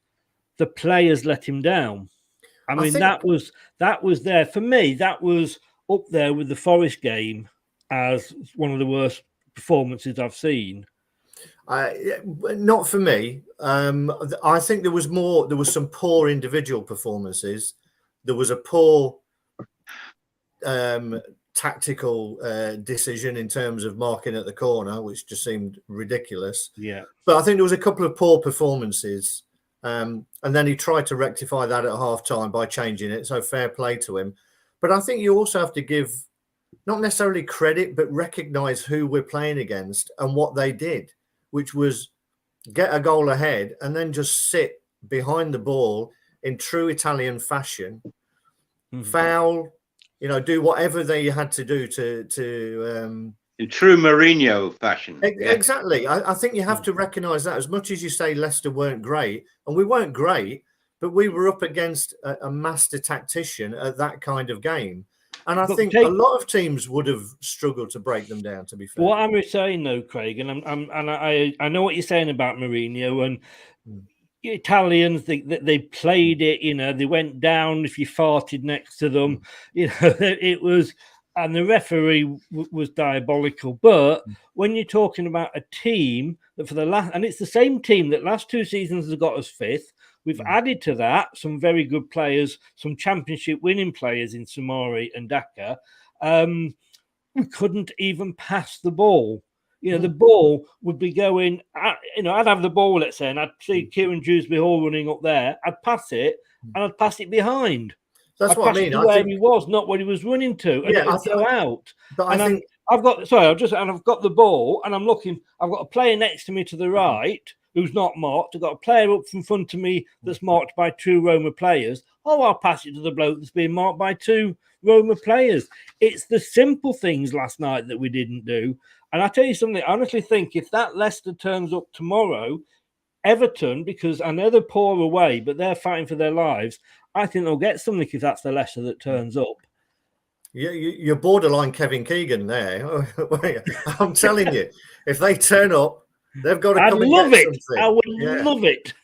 the players let him down. I mean, that was there. For me, that was up there with the Forest game as one of the worst performances I've seen. Not for me. I think there was some poor individual performances. There was a poor tactical decision in terms of marking at the corner, which just seemed ridiculous. Yeah. But I think there was a couple of poor performances. And then he tried to rectify that at half time by changing it. So fair play to him. But I think you also have to give not necessarily credit, but recognise who we're playing against and what they did, which was get a goal ahead and then just sit behind the ball in true Italian fashion, foul, do whatever they had to do to in true Mourinho fashion. Exactly. I think you have to recognise that. As much as you say Leicester weren't great, and we weren't great, but we were up against a master tactician at that kind of game. And I think a lot of teams would have struggled to break them down, to be fair. What I'm saying, though, Craig, and I know what you're saying about Mourinho and Italians. They played it. They went down if you farted next to them. It was, and the referee was diabolical. But when you're talking about a team that and it's the same team that last 2 seasons has got us 5th. We've added to that some very good players, some championship winning players in Samari and Daka. we couldn't even pass the ball. The ball would be going, I'd have the ball, let's say, and I'd see Kieran Dewsbury Hall running up there. I'd pass it, and I'd pass it behind. That's what I mean. I think he was, not what he was running to, and it'd go out. But I've got the ball, and I'm looking. I've got a player next to me to the right who's not marked. I've got a player up in front of me that's marked by 2 Roma players. Oh, I'll pass it to the bloke that's being marked by 2 Roma players. It's the simple things last night that we didn't do. And I tell you something, I honestly think if that Leicester turns up tomorrow, Everton, because I know they're poor away, but they're fighting for their lives, I think they'll get something if that's the Leicester that turns up. You're borderline Kevin Keegan there. I'm telling you, if they turn up, they've got to come and get something. I would love it.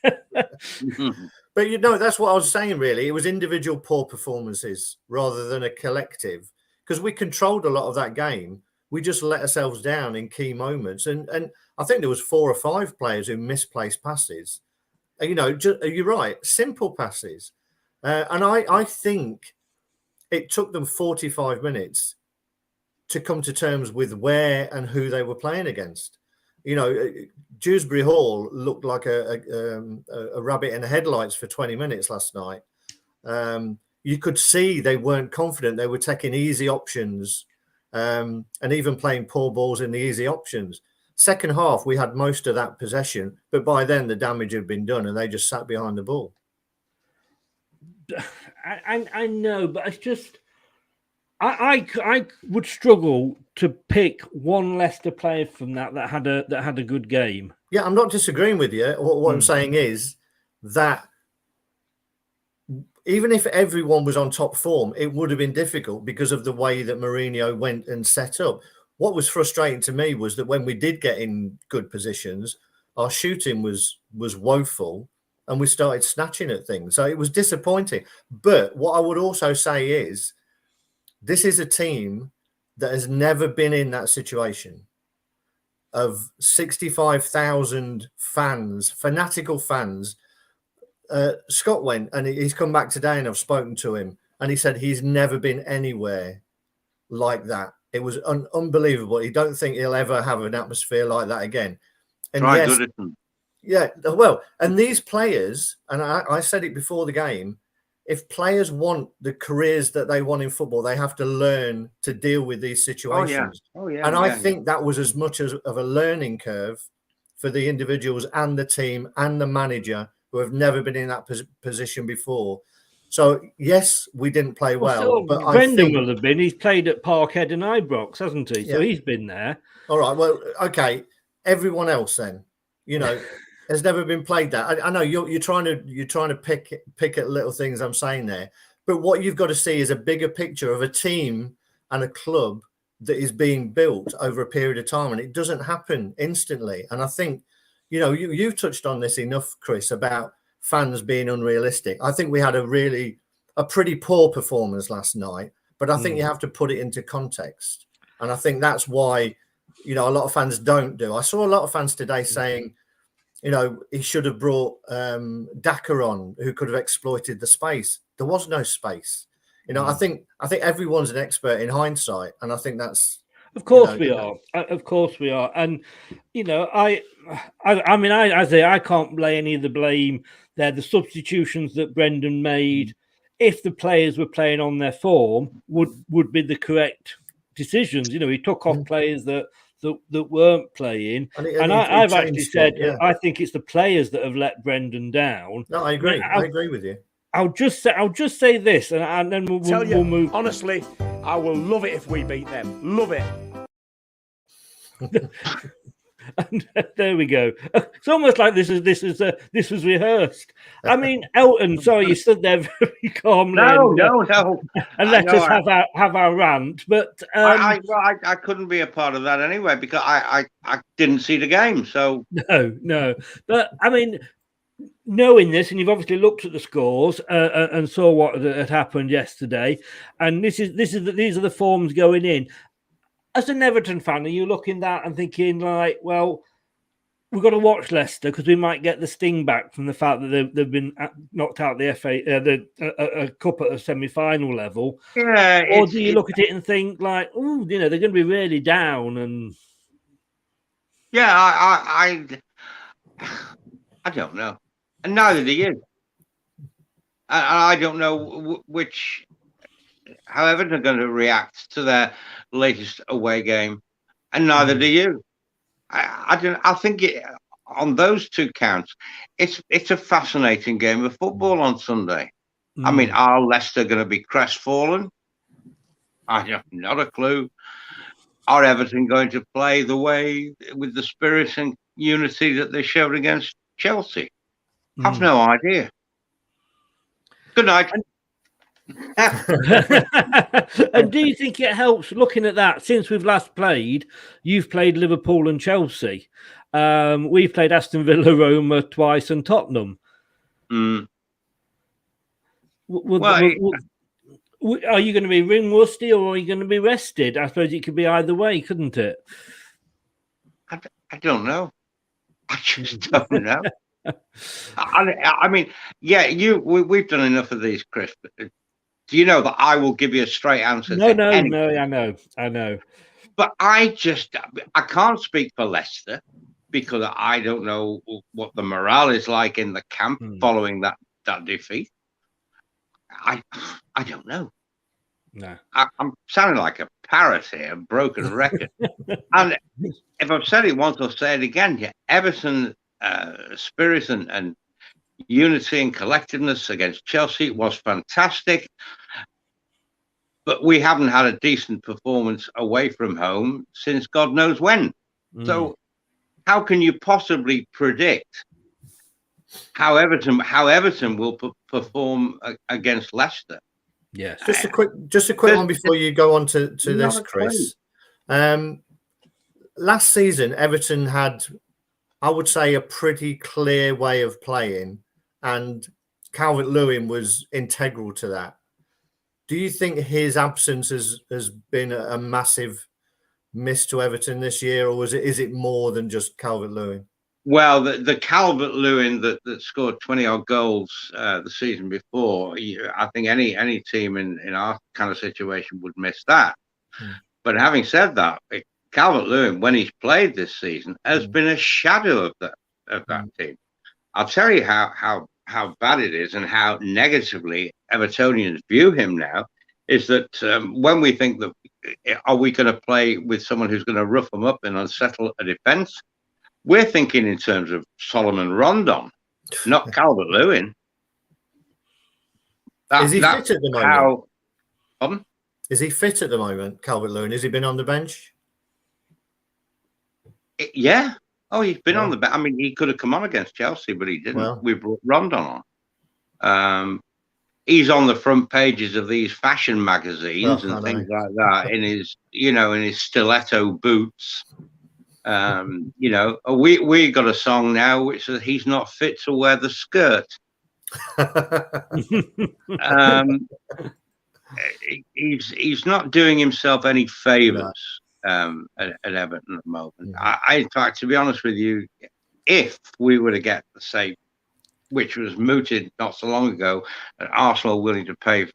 But, that's what I was saying, really. It was individual poor performances rather than a collective, because we controlled a lot of that game. We just let ourselves down in key moments. And I think there was 4 or 5 players who misplaced passes. You're right, simple passes. And I think it took them 45 minutes to come to terms with where and who they were playing against. Dewsbury Hall looked like a rabbit in the headlights for 20 minutes last night. You could see they weren't confident. They were taking easy options and even playing poor balls in the easy options. Second half, we had most of that possession, but by then the damage had been done and they just sat behind the ball. I know, but it's just I would struggle to pick one Leicester player from that had a good game. Yeah, I'm not disagreeing with you. What I'm saying is that even if everyone was on top form, it would have been difficult because of the way that Mourinho went and set up. What was frustrating to me was that when we did get in good positions, our shooting was woeful and we started snatching at things. So it was disappointing. But what I would also say is this is a team that has never been in that situation of 65,000 fans, fanatical fans. Scott went and he's come back today and I've spoken to him and he said he's never been anywhere like that. It was unbelievable. He don't think he'll ever have an atmosphere like that again. And yeah, well, and these players, and I said it before the game, if players want the careers that they want in football, they have to learn to deal with these situations. And I think that was as much of a learning curve for the individuals and the team and the manager who have never been in that position before. So, yes, we didn't play well. But Brendan will have been. He's played at Parkhead and Ibrox, hasn't he? So he's been there. All right. Well, okay. Everyone else then, has never been played that. I know you're trying to pick at little things I'm saying there. But what you've got to see is a bigger picture of a team and a club that is being built over a period of time. And it doesn't happen instantly. And I think, you've touched on this enough, Chris, about fans being unrealistic. I think we had a pretty poor performance last night, but I think you have to put it into context. And I think that's why, a lot of fans don't do. I saw a lot of fans today saying, he should have brought Daka on, who could have exploited the space. There was no space. I think everyone's an expert in hindsight, and I think that's. Of course we are. Of course we are. And I can't lay any of the blame there. The substitutions that Brendan made, if the players were playing on their form, would be the correct decisions. He took off players that weren't playing, and I've actually said I think it's the players that have let Brendan down. No, I agree. I agree with you. I'll just say this, and then we'll move. Honestly, I will love it if we beat them. Love it. And there we go. It's almost like this was rehearsed. I mean, Elton, sorry, you stood there very calmly. No. And let us have our rant. But I couldn't be a part of that anyway because I didn't see the game. So no. But I mean, knowing this, and you've obviously looked at the scores and saw what had happened yesterday, and these are the forms going in. As an Everton fan, are you looking at that and thinking like, well, we've got to watch Leicester because we might get the sting back from the fact that they've been knocked out the a cup at a semi-final level. Yeah. Or do you look at it and think like, oh, they're going to be really down and. Yeah, I don't know, and neither do you. I don't know how Everton are going to react to their latest away game, and neither do you. I think on those two counts, it's a fascinating game of football on Sunday. I mean, are Leicester going to be crestfallen? I have not a clue. Are Everton going to play the way with the spirit and unity that they showed against Chelsea? I've no idea. Good night. And do you think it helps looking at that? Since we've last played, you've played Liverpool and Chelsea. We've played Aston Villa, Roma twice, and Tottenham. Are you going to be ring rusty or are you going to be rested? I suppose it could be either way, couldn't it? I don't know. I just don't know. I mean, yeah, we've done enough of these, Chris. But do you know that I will give you a straight answer? No, I know. But I can't speak for Leicester because I don't know what the morale is like in the camp following that defeat. I don't know. No, I'm sounding like a parrot here, a broken record. And if I've said it once, I'll say it again. Yeah, Everton spirit and unity and collectiveness against Chelsea was fantastic. But we haven't had a decent performance away from home since God knows when. So how can you possibly predict how Everton will perform against Leicester? Yes. Just a quick one before you go on to this, Chris. Last season, Everton had, I would say, a pretty clear way of playing, and Calvert-Lewin was integral to that. Do you think his absence has been a massive miss to Everton this year, or is it more than just Calvert-Lewin? Well, the Calvert-Lewin that scored 20-odd goals the season before, I think any team in our kind of situation would miss that. But having said that, Calvert-Lewin, when he's played this season, has been a shadow of that team. I'll tell you how bad it is and how negatively Evertonians view him now is that when we think that are we going to play with someone who's going to rough them up and unsettle a defence, we're thinking in terms of Solomon Rondon, not Calvert-Lewin. Is he fit at the moment? Pardon? Is he fit at the moment, Calvert-Lewin? Has he been on the bench? Yeah. Oh, he's been on the bench. I mean, he could have come on against Chelsea, but he didn't. Well. We brought Rondon on. He's on the front pages of these fashion magazines and things like that in his stiletto boots. We got a song now which says he's not fit to wear the skirt. He's not doing himself any favors at Everton at the moment. In fact, to be honest with you, if we were to get the say, which was mooted not so long ago, that Arsenal willing to pay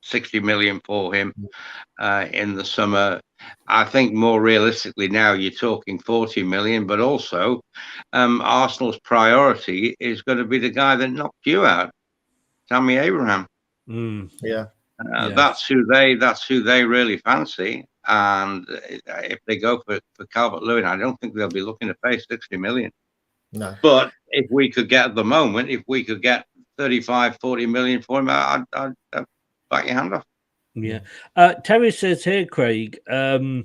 60 million for him in the summer, I think more realistically now you're talking 40 million, but also Arsenal's priority is going to be the guy that knocked you out, Tammy Abraham. That's who they really fancy. And if they go for Calvert-Lewin, I don't think they'll be looking to pay 60 million. No. But if we could get at the moment, if we could get 35, 40 million for him, I'd back your hand off. Yeah. Terry says here, Craig, what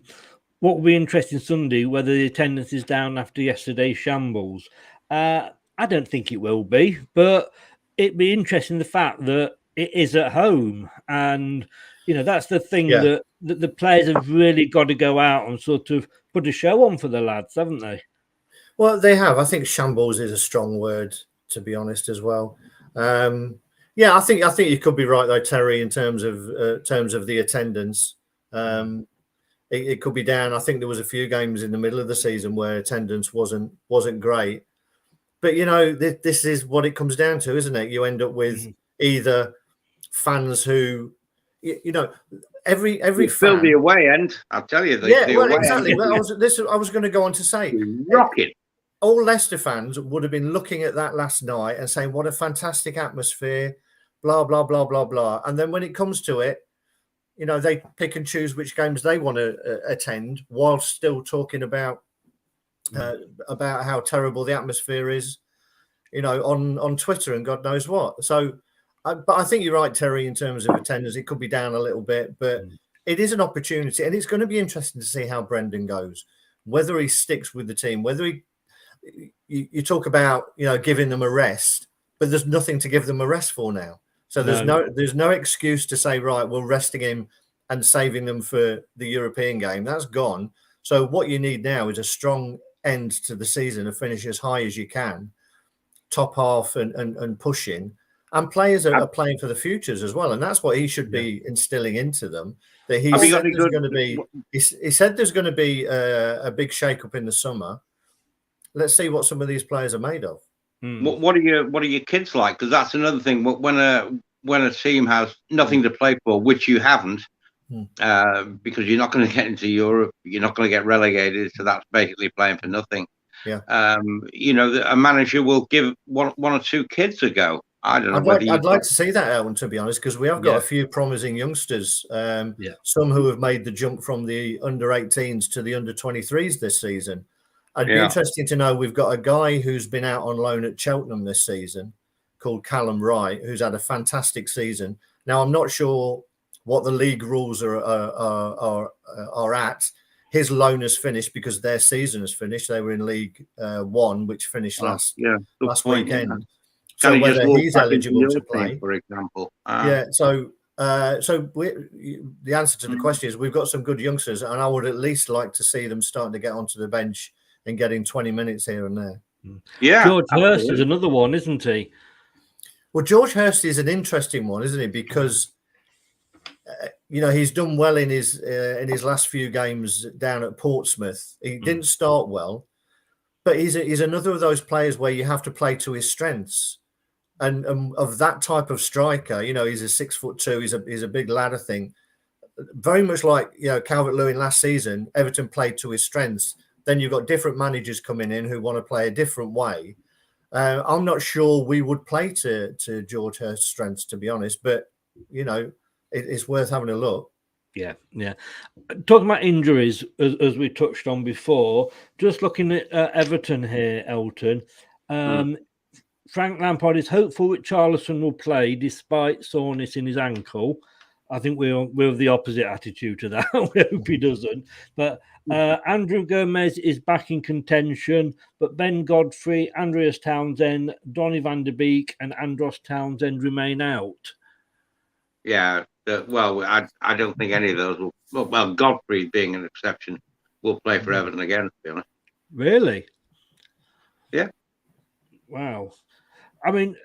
will be interesting Sunday, whether the attendance is down after yesterday's shambles. I don't think it will be, but it'd be interesting the fact that it is at home. And, that's the thing that the players have really got to go out and sort of put a show on for the lads, haven't they? Well, they have. I think shambles is a strong word, to be honest, as well. I think you could be right though, Terry, in terms of the attendance. it could be down. I think there was a few games in the middle of the season where attendance wasn't great. But, you know, this is what it comes down to, isn't it? You end up with either fans who, you know, every fan... Fill the away end, I'll tell you. Exactly. Well, I was going to go on to say... Rocket. All Leicester fans would have been looking at that last night and saying, what a fantastic atmosphere, blah, blah, blah, blah, blah. And then when it comes to it, you know, they pick and choose which games they want to attend while still talking about how terrible the atmosphere is, you know, on Twitter and God knows what. So, but I think you're right, Terry, in terms of attendance. It could be down a little bit, but it is an opportunity. And it's going to be interesting to see how Brendan goes, whether he sticks with the team, whether he... You talk about, you know, giving them a rest, but there's nothing to give them a rest for now. So there's no excuse to say, right, we're resting him and saving them for the European game. That's gone. So what you need now is a strong end to the season, to finish as high as you can, top half and pushing. And players are playing for the futures as well, and that's what he should be instilling into them. That he said there's going to be. He said there's going to be a big shake-up in the summer. Let's see what some of these players are made of. What are your kids like? Because that's another thing. When a team has nothing to play for, which you haven't, because you're not going to get into Europe, you're not going to get relegated, so that's basically playing for nothing. Yeah. You know, a manager will give one or two kids a go. I don't know. I'd like to see that, Elton, to be honest, because we have got a few promising youngsters. Some who have made the jump from the under-18s to the under-23s this season. It'd be interesting to know. We've got a guy who's been out on loan at Cheltenham this season called Callum Wright, who's had a fantastic season. Now, I'm not sure what the league rules are at. His loan has finished because their season has finished. They were in League One, which finished last weekend. So whether he's eligible to play, for example. So the answer to the question is we've got some good youngsters, and I would at least like to see them starting to get onto the bench and getting 20 minutes here and there. Yeah, George Hurst is another one, isn't he? Well, George Hurst is an interesting one, isn't he? Because you know, he's done well in his last few games down at Portsmouth. He didn't start well, but he's another of those players where you have to play to his strengths. And of that type of striker, you know, he's a 6'2". He's a big lad, I think. Very much like, you know, Calvert-Lewin last season, Everton played to his strengths. Then you've got different managers coming in who want to play a different way. I'm not sure we would play to George Hurst's strengths, to be honest. But, you know, it's worth having a look. Yeah. Talking about injuries, as we touched on before, just looking at Everton here, Elton. Frank Lampard is hopeful that Charlison will play despite soreness in his ankle. I think we're of the opposite attitude to that. We hope he doesn't. But Andrew Gomez is back in contention, but Ben Godfrey, Andreas Townsend, Donny van der Beek and Andros Townsend remain out. Yeah, well, I don't think any of those will. Well, Godfrey being an exception, will play for Everton again, to be honest. Really? Yeah. Wow. I mean,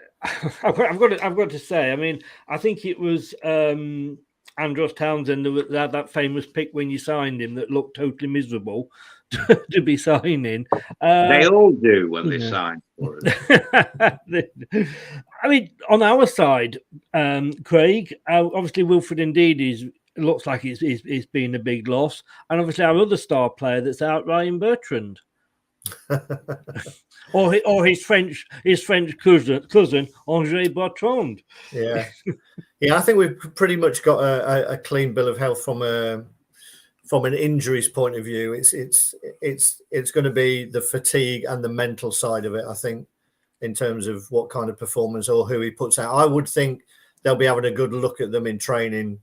I've got to say, I mean, I think it was Andros Townsend that famous pick when you signed him that looked totally miserable to be signing. They all do when they sign for it. I mean, on our side, Craig, obviously Wilfred Ndidi looks like it's been a big loss, and obviously our other star player that's out, Ryan Bertrand. or his French cousin Andre Bertrand. Yeah, I think we've pretty much got a clean bill of health from an injuries point of view. It's going to be the fatigue and the mental side of it, I think, in terms of what kind of performance or who he puts out. I would think they'll be having a good look at them in training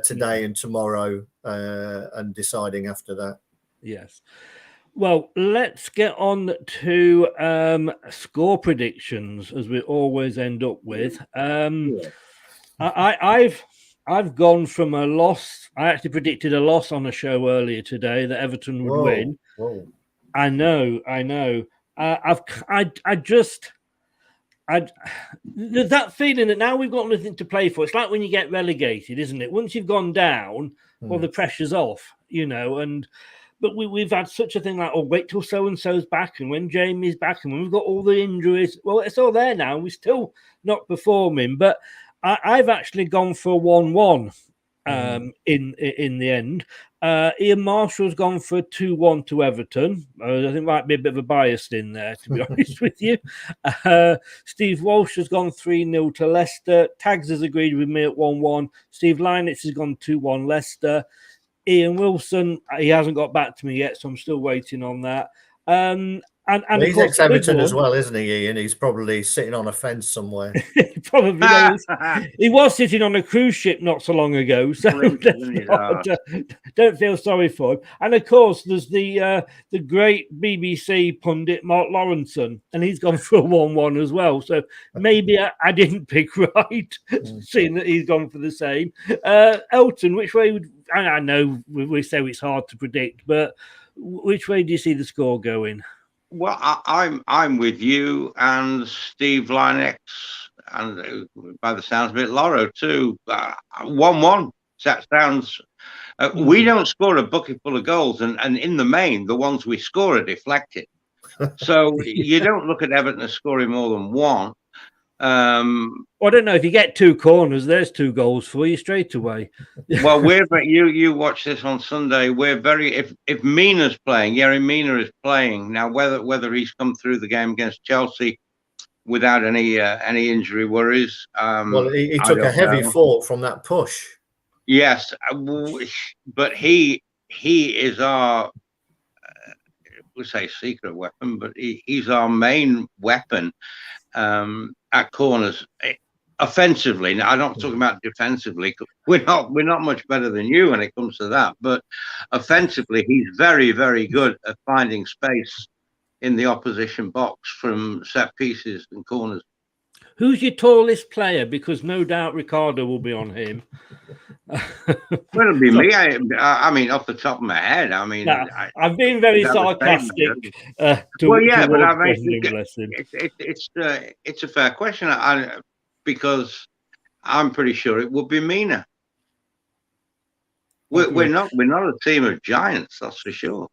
today and tomorrow and deciding after that. Yes. Well, let's get on to score predictions, as we always end up with. I've gone from a loss. I actually predicted a loss on a show earlier today that Everton would win. Whoa. I know. I there's that feeling that now we've got nothing to play for. It's like when you get relegated, isn't it? Once you've gone down, well, the pressure's off, but we've had such a thing like, oh, wait till so-and-so's back, and when Jamie's back, and when we've got all the injuries, well, it's all there now. We're still not performing, but I've actually gone for a 1-1 in the end. Ian Marshall's gone for a 2-1 to Everton. I think might be a bit of a bias in there, to be honest with you. Steve Walsh has gone 3-0 to Leicester. Tags has agreed with me at 1-1. Steve Linitz has gone 2-1 Leicester. Ian Wilson, he hasn't got back to me yet, so I'm still waiting on that. And he's ex-Everton as well, isn't he, Ian? He's probably sitting on a fence somewhere. Probably knows. He was sitting on a cruise ship not so long ago, so don't feel sorry for him. And of course, there's the great BBC pundit Mark Lawrenson, and he's gone for a 1-1 as well. So maybe I didn't pick right, seeing that he's gone for the same. Elton, which way would I know we say it's hard to predict, but which way do you see the score going? Well, I'm with you and Steve Linux, and by the sounds of it, Loro too. 1-1. That sounds. We don't score a bucket full of goals, and in the main, the ones we score are deflected. So you don't look at Everton as scoring more than one. I don't know, if you get 2 corners, there's 2 goals for you straight away. Well, you watch this on Sunday. We're very if Mina's playing, Yerry Mina is playing now. Whether he's come through the game against Chelsea without any injury worries. Well, he took a heavy fall from that push. Yes, but he is our we say secret weapon, but he's our main weapon. At corners, offensively. Now, I'm not talking about defensively. We're not much better than you when it comes to that. But offensively, he's very, very good at finding space in the opposition box from set pieces and corners. Who's your tallest player? Because no doubt Ricardo will be on him. Well, it'll be me. I mean, off the top of my head. I mean, I've been very sarcastic. Well, yeah, but I mean, it's a fair question. Because I'm pretty sure it would be Mina. We're not a team of giants, that's for sure.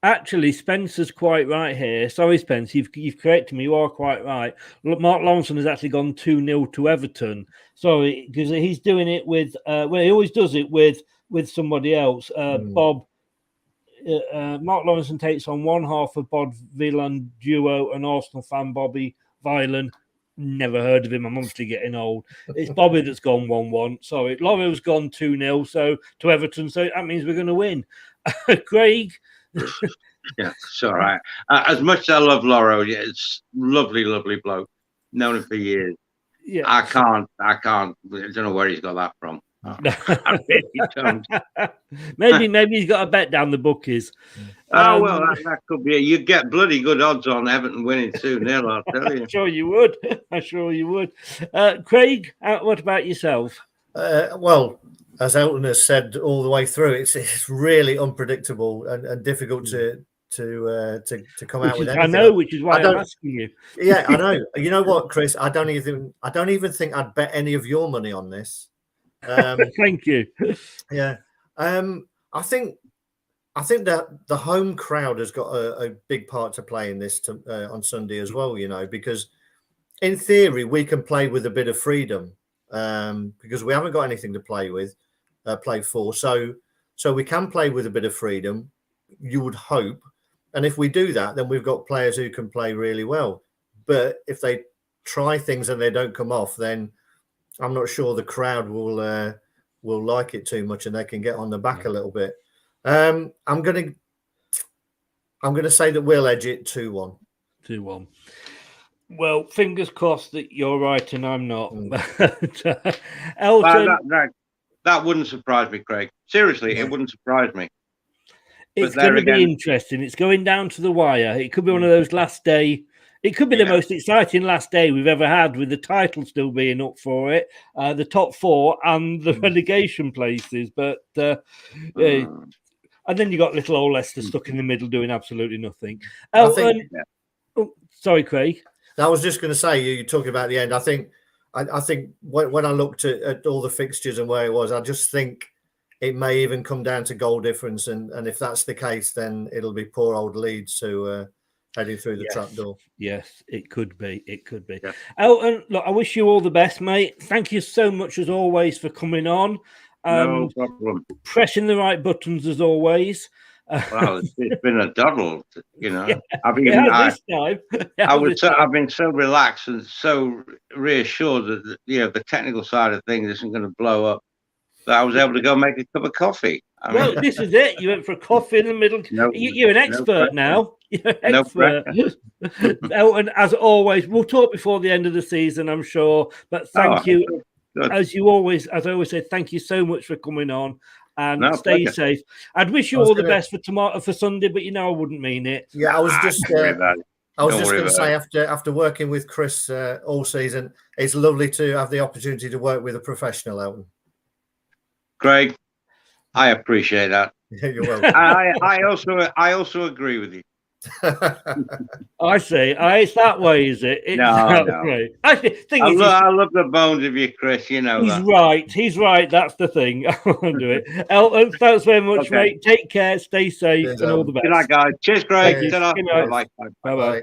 Actually, Spencer's quite right here. Sorry, Spence, you've corrected me. You are quite right. Mark Lawrenson has actually gone 2-0 to Everton. Sorry, because he's doing it with he always does it with somebody else. Bob. Mark Lawrenson takes on one half of Bob Villan duo and Arsenal fan Bobby Violin. Never heard of him. I'm obviously getting old. It's Bobby that's gone 1-1. Sorry, Loro's gone 2-0 so to Everton. So that means we're going to win. Craig. Yeah, it's all right. As much as I love Loro, yeah, it's lovely, lovely bloke. Known him for years. Yeah, I don't know where he's got that from. I really don't. maybe he's got a bet down the bookies. Well, that could be. You get bloody good odds on Everton winning 2-0, I'll tell you. I'm sure you would. Craig, what about yourself? Well, as Elton has said all the way through, it's really unpredictable and difficult to come out with anything. I know, which is why I'm asking you. Yeah, I know. You know what, Chris? I don't even think I'd bet any of your money on this. Thank you. Yeah, I think that the home crowd has got a big part to play in this on Sunday as well. You know, because in theory we can play with a bit of freedom because we haven't got anything to play for. So we can play with a bit of freedom. You would hope, and if we do that, then we've got players who can play really well. But if they try things and they don't come off, then I'm not sure the crowd will like it too much, and they can get on the back a little bit. I'm gonna say that we'll edge it 2-1. 2-1. Well, fingers crossed that you're right and I'm not. Elton, that wouldn't surprise me, Craig. Seriously, it wouldn't surprise me. It's going to be interesting. It's going down to the wire. It could be one of those last day. It could be the most exciting last day we've ever had, with the title still being up for it, the top 4 and the relegation places. But and then you got little old Leicester stuck in the middle doing absolutely nothing. Sorry, Craig. I was just going to say, you're talking about the end. I think when I looked at all the fixtures and where it was, I just think it may even come down to goal difference. And if that's the case, then it'll be poor old Leeds who heading through the trapdoor. Yes, it could be. It could be. Yeah. Elton, look, I wish you all the best, mate. Thank you so much, as always, for coming on. No problem. Pressing the right buttons, as always. Well, it's been a doddle, you know. Yeah, I've been so relaxed and so reassured that the technical side of things isn't going to blow up, that I was able to go make a cup of coffee. Well, this is it. You went for a coffee in the middle. You're an expert now. You're an expert. Elton, as always, we'll talk before the end of the season, I'm sure. But thank you. Good. As I always say, thank you so much for coming on. And stay safe. I'd wish you all the best for Sunday, but I wouldn't mean it. Yeah, I was just going to say, after working with Chris all season, it's lovely to have the opportunity to work with a professional, Elton. Craig, I appreciate that. You're welcome. I also agree with you. I see. It's that way, is it? It's no. Way. I love the bones of you, Chris. You know he's right. He's right. That's the thing. I won't do it. Elton, thanks very much, mate. Take care. Stay safe, and all the best. Good night, guys. Cheers, Craig. Bye. Bye.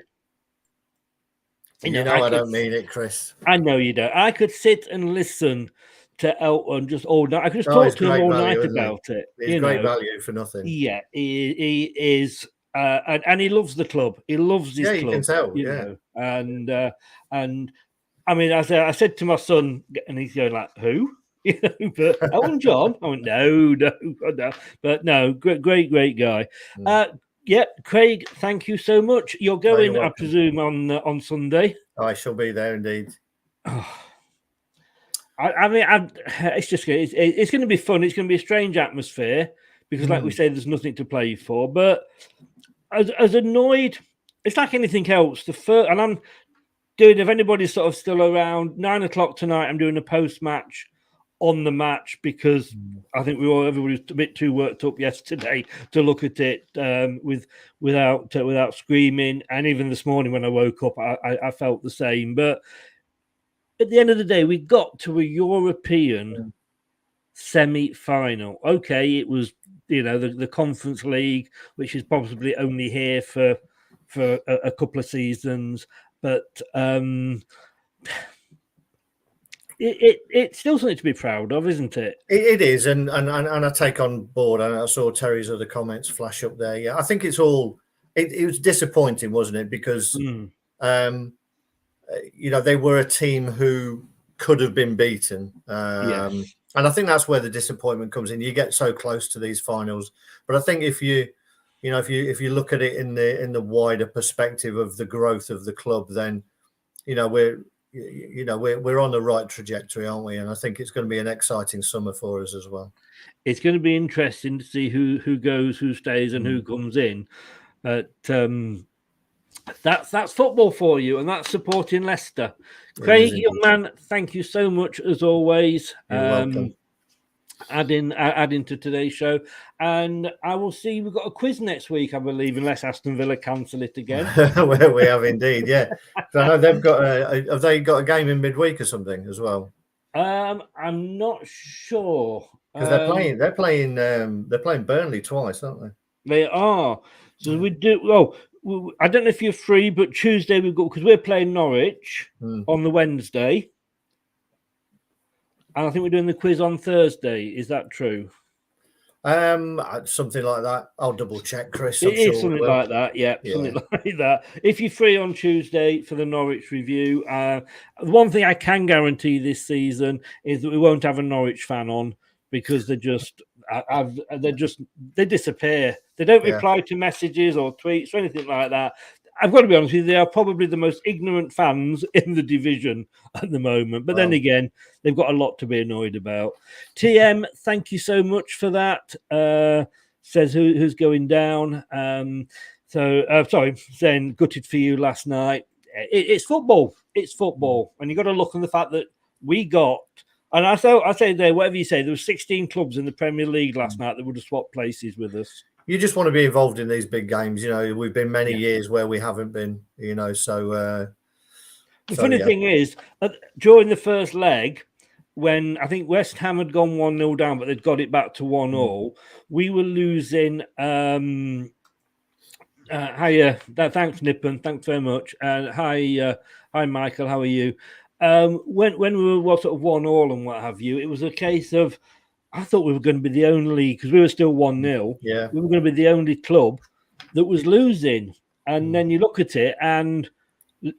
You know I don't mean it, Chris. I know you don't. I could sit and listen to Elton just all night. I could just talk to him all night about it. It's great value for nothing. Yeah, he is. And he loves the club. He loves his club. You can tell. Know? And I mean, I said to my son, and he's going like, "Who?" But Elton John. I went, no. But no, great guy. Craig, thank you so much. You're going, I presume, on Sunday. I shall be there indeed. It's going to be fun. It's going to be a strange atmosphere because, like we say, there's nothing to play for. But as annoyed, it's like anything else. And I'm doing, if anybody's sort of still around, 9 o'clock tonight, I'm doing a post-match on the match because I think everybody was a bit too worked up yesterday to look at it without screaming. And even this morning when I woke up, I felt the same. But at the end of the day, we got to a European semi-final. Okay, it was the Conference League, which is possibly only here for a couple of seasons, but it's still something to be proud of, isn't it? It is, and I take on board. And I saw Terry's other comments flash up there. Yeah, I think it's all. It was disappointing, wasn't it? Because they were a team who could have been beaten. And I think that's where the disappointment comes in. You get so close to these finals, but I think if you look at it in the wider perspective of the growth of the club, then we're on the right trajectory, aren't we? And I think it's going to be an exciting summer for us as well. It's going to be interesting to see who goes, who stays, and who comes in. But that's football for you, and that's supporting Leicester. Craig, young man, thank you so much as always. You're welcome. Adding to today's show, and I will see. We've got a quiz next week, I believe, unless Aston Villa cancel it again. Well, we have indeed, yeah. So I know they've got. Have they got a game in midweek or something as well? I'm not sure because they're playing Burnley twice, aren't they? They are. So we do. Well, I don't know if you're free, but Tuesday we've got because we're playing Norwich on the Wednesday. And I think we're doing the quiz on Thursday. Is that true? Something like that. I'll double check, Chris. It is something like that. Yeah, something like that. If you're free on Tuesday for the Norwich review, one thing I can guarantee this season is that we won't have a Norwich fan on because they disappear. They don't reply to messages or tweets or anything like that. I've got to be honest with you, they are probably the most ignorant fans in the division at the moment. But then again, they've got a lot to be annoyed about. TM, thank you so much for that. Says who's going down. Saying gutted for you last night. It's football. It's football. And you've got to look on the fact that we got, and I say there, whatever you say, there were 16 clubs in the Premier League last night that would have swapped places with us. You just want to be involved in these big games. We've been many years where we haven't been, so The funny thing is, during the first leg, when I think West Ham had gone 1-0 down, but they'd got it back to 1-1, we were losing. Hiya, thanks, Nippon. Thanks very much. Hi, Michael. How are you? When we were sort of 1-1 and what have you, it was a case of I thought we were going to be the only, because we were still 1-0. Yeah, we were going to be the only club that was losing. And then you look at it, and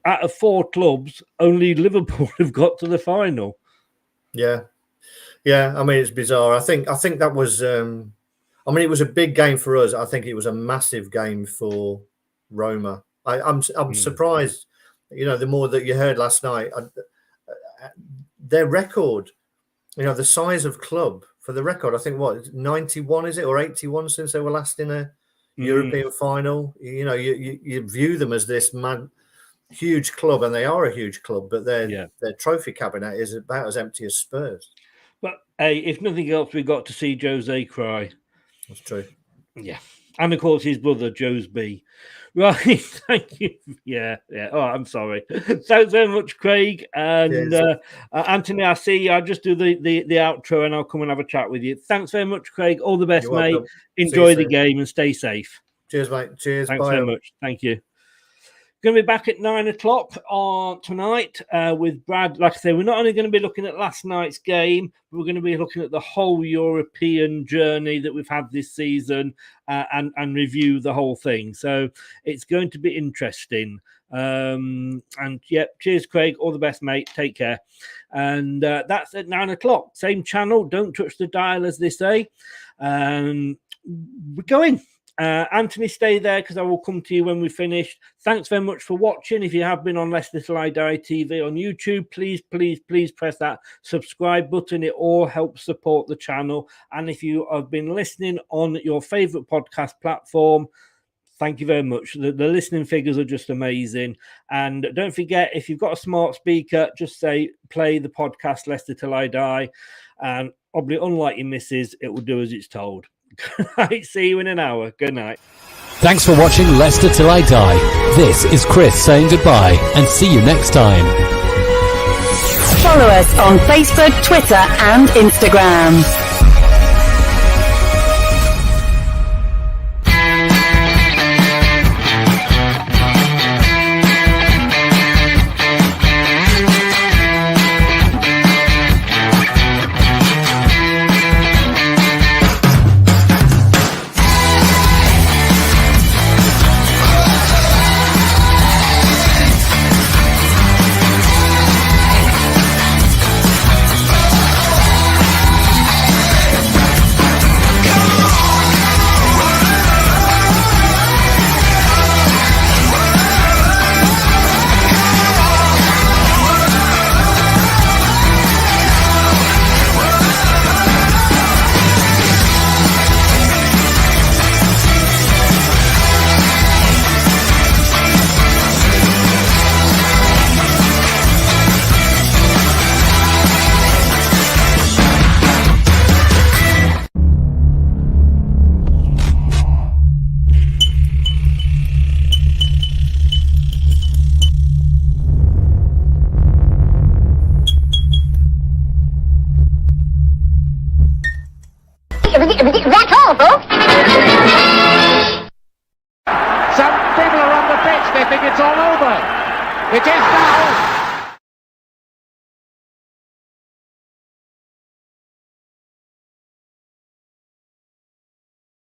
out of 4 clubs, only Liverpool have got to the final. Yeah. I mean, it's bizarre. I think that was. I mean, it was a big game for us. I think it was a massive game for Roma. I'm surprised. You know, the more that you heard last night, their record. You know, the size of club for the record. I think 91 is it, or 81 since they were last in a European final. You know, you view them as this huge club, and they are a huge club, but their trophy cabinet is about as empty as Spurs. But hey, if nothing else, we got to see Jose cry. That's true. Yeah. And of course, his brother, Joe's B. Right. Thank you. Yeah. Oh, I'm sorry. Thanks very much, Craig. And Anthony, I see you. I'll just do the outro and I'll come and have a chat with you. Thanks very much, Craig. All the best, You're mate. welcome. Enjoy the game and stay safe. Cheers, mate. Cheers. Thanks Bye. very much. Thank you. Going to be back at 9 o'clock tonight with Brad. Like I say, we're not only going to be looking at last night's game, but we're going to be looking at the whole European journey that we've had this season and review the whole thing. So it's going to be interesting. And yeah, cheers, Craig. All the best, mate. Take care. And that's at 9 o'clock. Same channel. Don't touch the dial, as they say. We're going. Anthony, stay there because I will come to you when we finish. Thanks very much for watching. If you have been on Leicester Till I Die TV on YouTube, please press that subscribe button. It all helps support the channel. And if you have been listening on your favorite podcast platform, thank you very much. The listening figures are just amazing. And don't forget, if you've got a smart speaker, just say play the podcast Leicester Till I Die, and probably unlike your missus, it will do as it's told. Good night. See you in an hour. Good night. Thanks for watching Leicester Till I Die. This is Chris saying goodbye and see you next time. Follow us on Facebook, Twitter and Instagram. That's all, folks. Some people are on the pitch. They think it's all over. It is now.